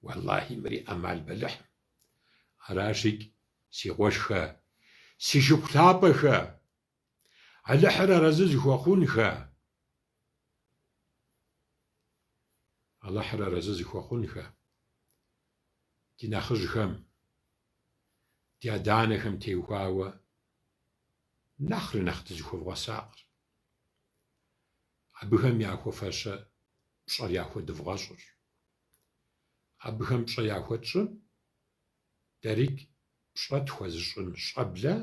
Уэллахи мыри ӏэмал бэлыхь. Аращикӏ, си къуэшхэ, си шыпхъулъапӏэхэ, Алыхьыр арэзы зыхуэхъунхэ. Ди нэхъыжьхэм, ди адэ-анэхэм теухуауэ нэхърэ нэхъ дызыхуэвгъэсакъыр. Абыхэм яхуэфэщэ пщӏэр яхуэдывгъэщӏыр. Абыхэм пщӏэ яхуэтщӏым, дэрикӏ пщӏэ тхуэзыщӏын щӏэблэ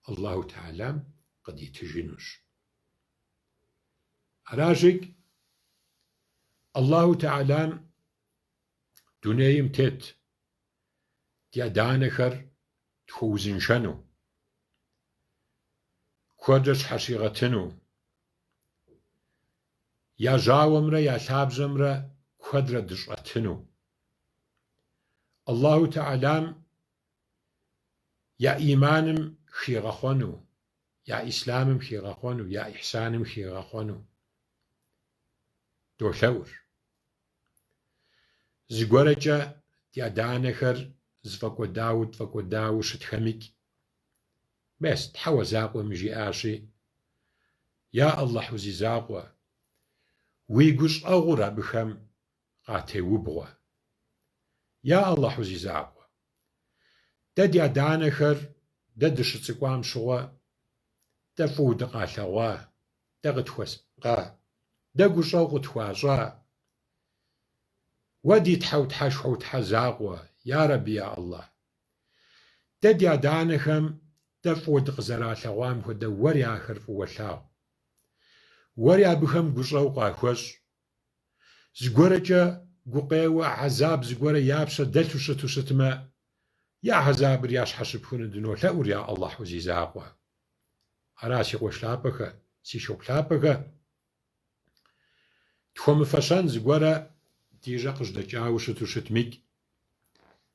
Аллаху Теалам къыдитыжынущ. Аращикӏ, Аллаху Теалам дунейм тет ди адэ-анэхэр тхуэузыншэну, куэдрэ щхьэщигъэтыну, я жьауэмрэ я лъабжьэмрэ куэдрэ дыщӏэтыну. Аллаху Теалам я иманым хигъэхъуэну, я ислъамым хигъэхъуэну, я ихьсаным хигъэхъуэну долъэӏур. Зыгуэркӏэ ди адэ-анэхэр тфӏэкӏуэдауэ щытхэмикӏ, мес Тхьэ уэзакъуэм жиӏащи, я Аллахь узи закъуэ, уи гущӏэгъур абыхэм къатеубгъуэ. Я Аллахь узи закъуэ, дэ ди адэ-анэхэр дэ дыщыцӏыкӏуам щыгъуэ дэ фӏыуэ дыкъалъэгъуа, дэ къытхуэсӏа, дэ гущӏэу къытхуащӏа. Уэ ди тхьэу Тхьэ закъуэ, я Rabbi, я Аллахь. Дэ ди адэ-анэхэм дэ фӏыуэ дыкъызэралъэгъуам хуэдэ уэри ахэр фӏыуэ лъагъу. Уэри абыхэм гущӏэу къахуэщӏ. Зыгуэркӏэ гукъеуэ хьэзаб зыгуэрэ япщэ дэлъу щытмэ, я хьэзабыр ящхьэщыпхыну дынолъэӏур, я Аллахь узи закъуэ. Ара си къуэш-лъапӏэхэ, си шыгъу-лъапӏэхэ. Тхуэмыфэщэн зыгуэрэ ди жьэ къыжьдэкӏауэ щытмикӏ,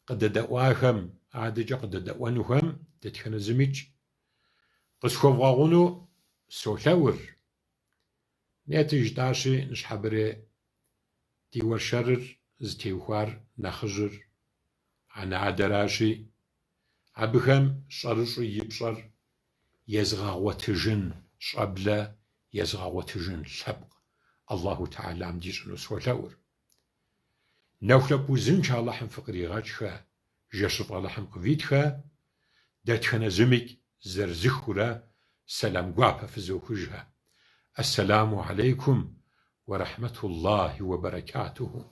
къыдэдэӏуахэм, адэкӏэ къыдэдэӏуэнухэм дэтхэнэ зымикӏ къысхуэвгъэгъуну солъэӏур. Нети жытӏащи, Ныщхьэбырей ди уэршэрыр зытеухуар нэхъыжьыр анэ-адэращи, абыхэм щӏэрыщӏу и пщӏэр езыгъэгъуэтыжын щӏэблэ, езыгъэгъуэтыжын лъэпкъ Аллаху Теалам дищӏыну солъэӏур. Нэху лъэпкъ узыншэ Аллахьым фыкъригъэкӏхэ, жэщыфӏ Аллахьым къывитхэ, дэтхэнэ зымикӏ зэрызыхыурэ سلام گواپە فزوکوژە. السلام عليكم ورحمة الله وبركاته.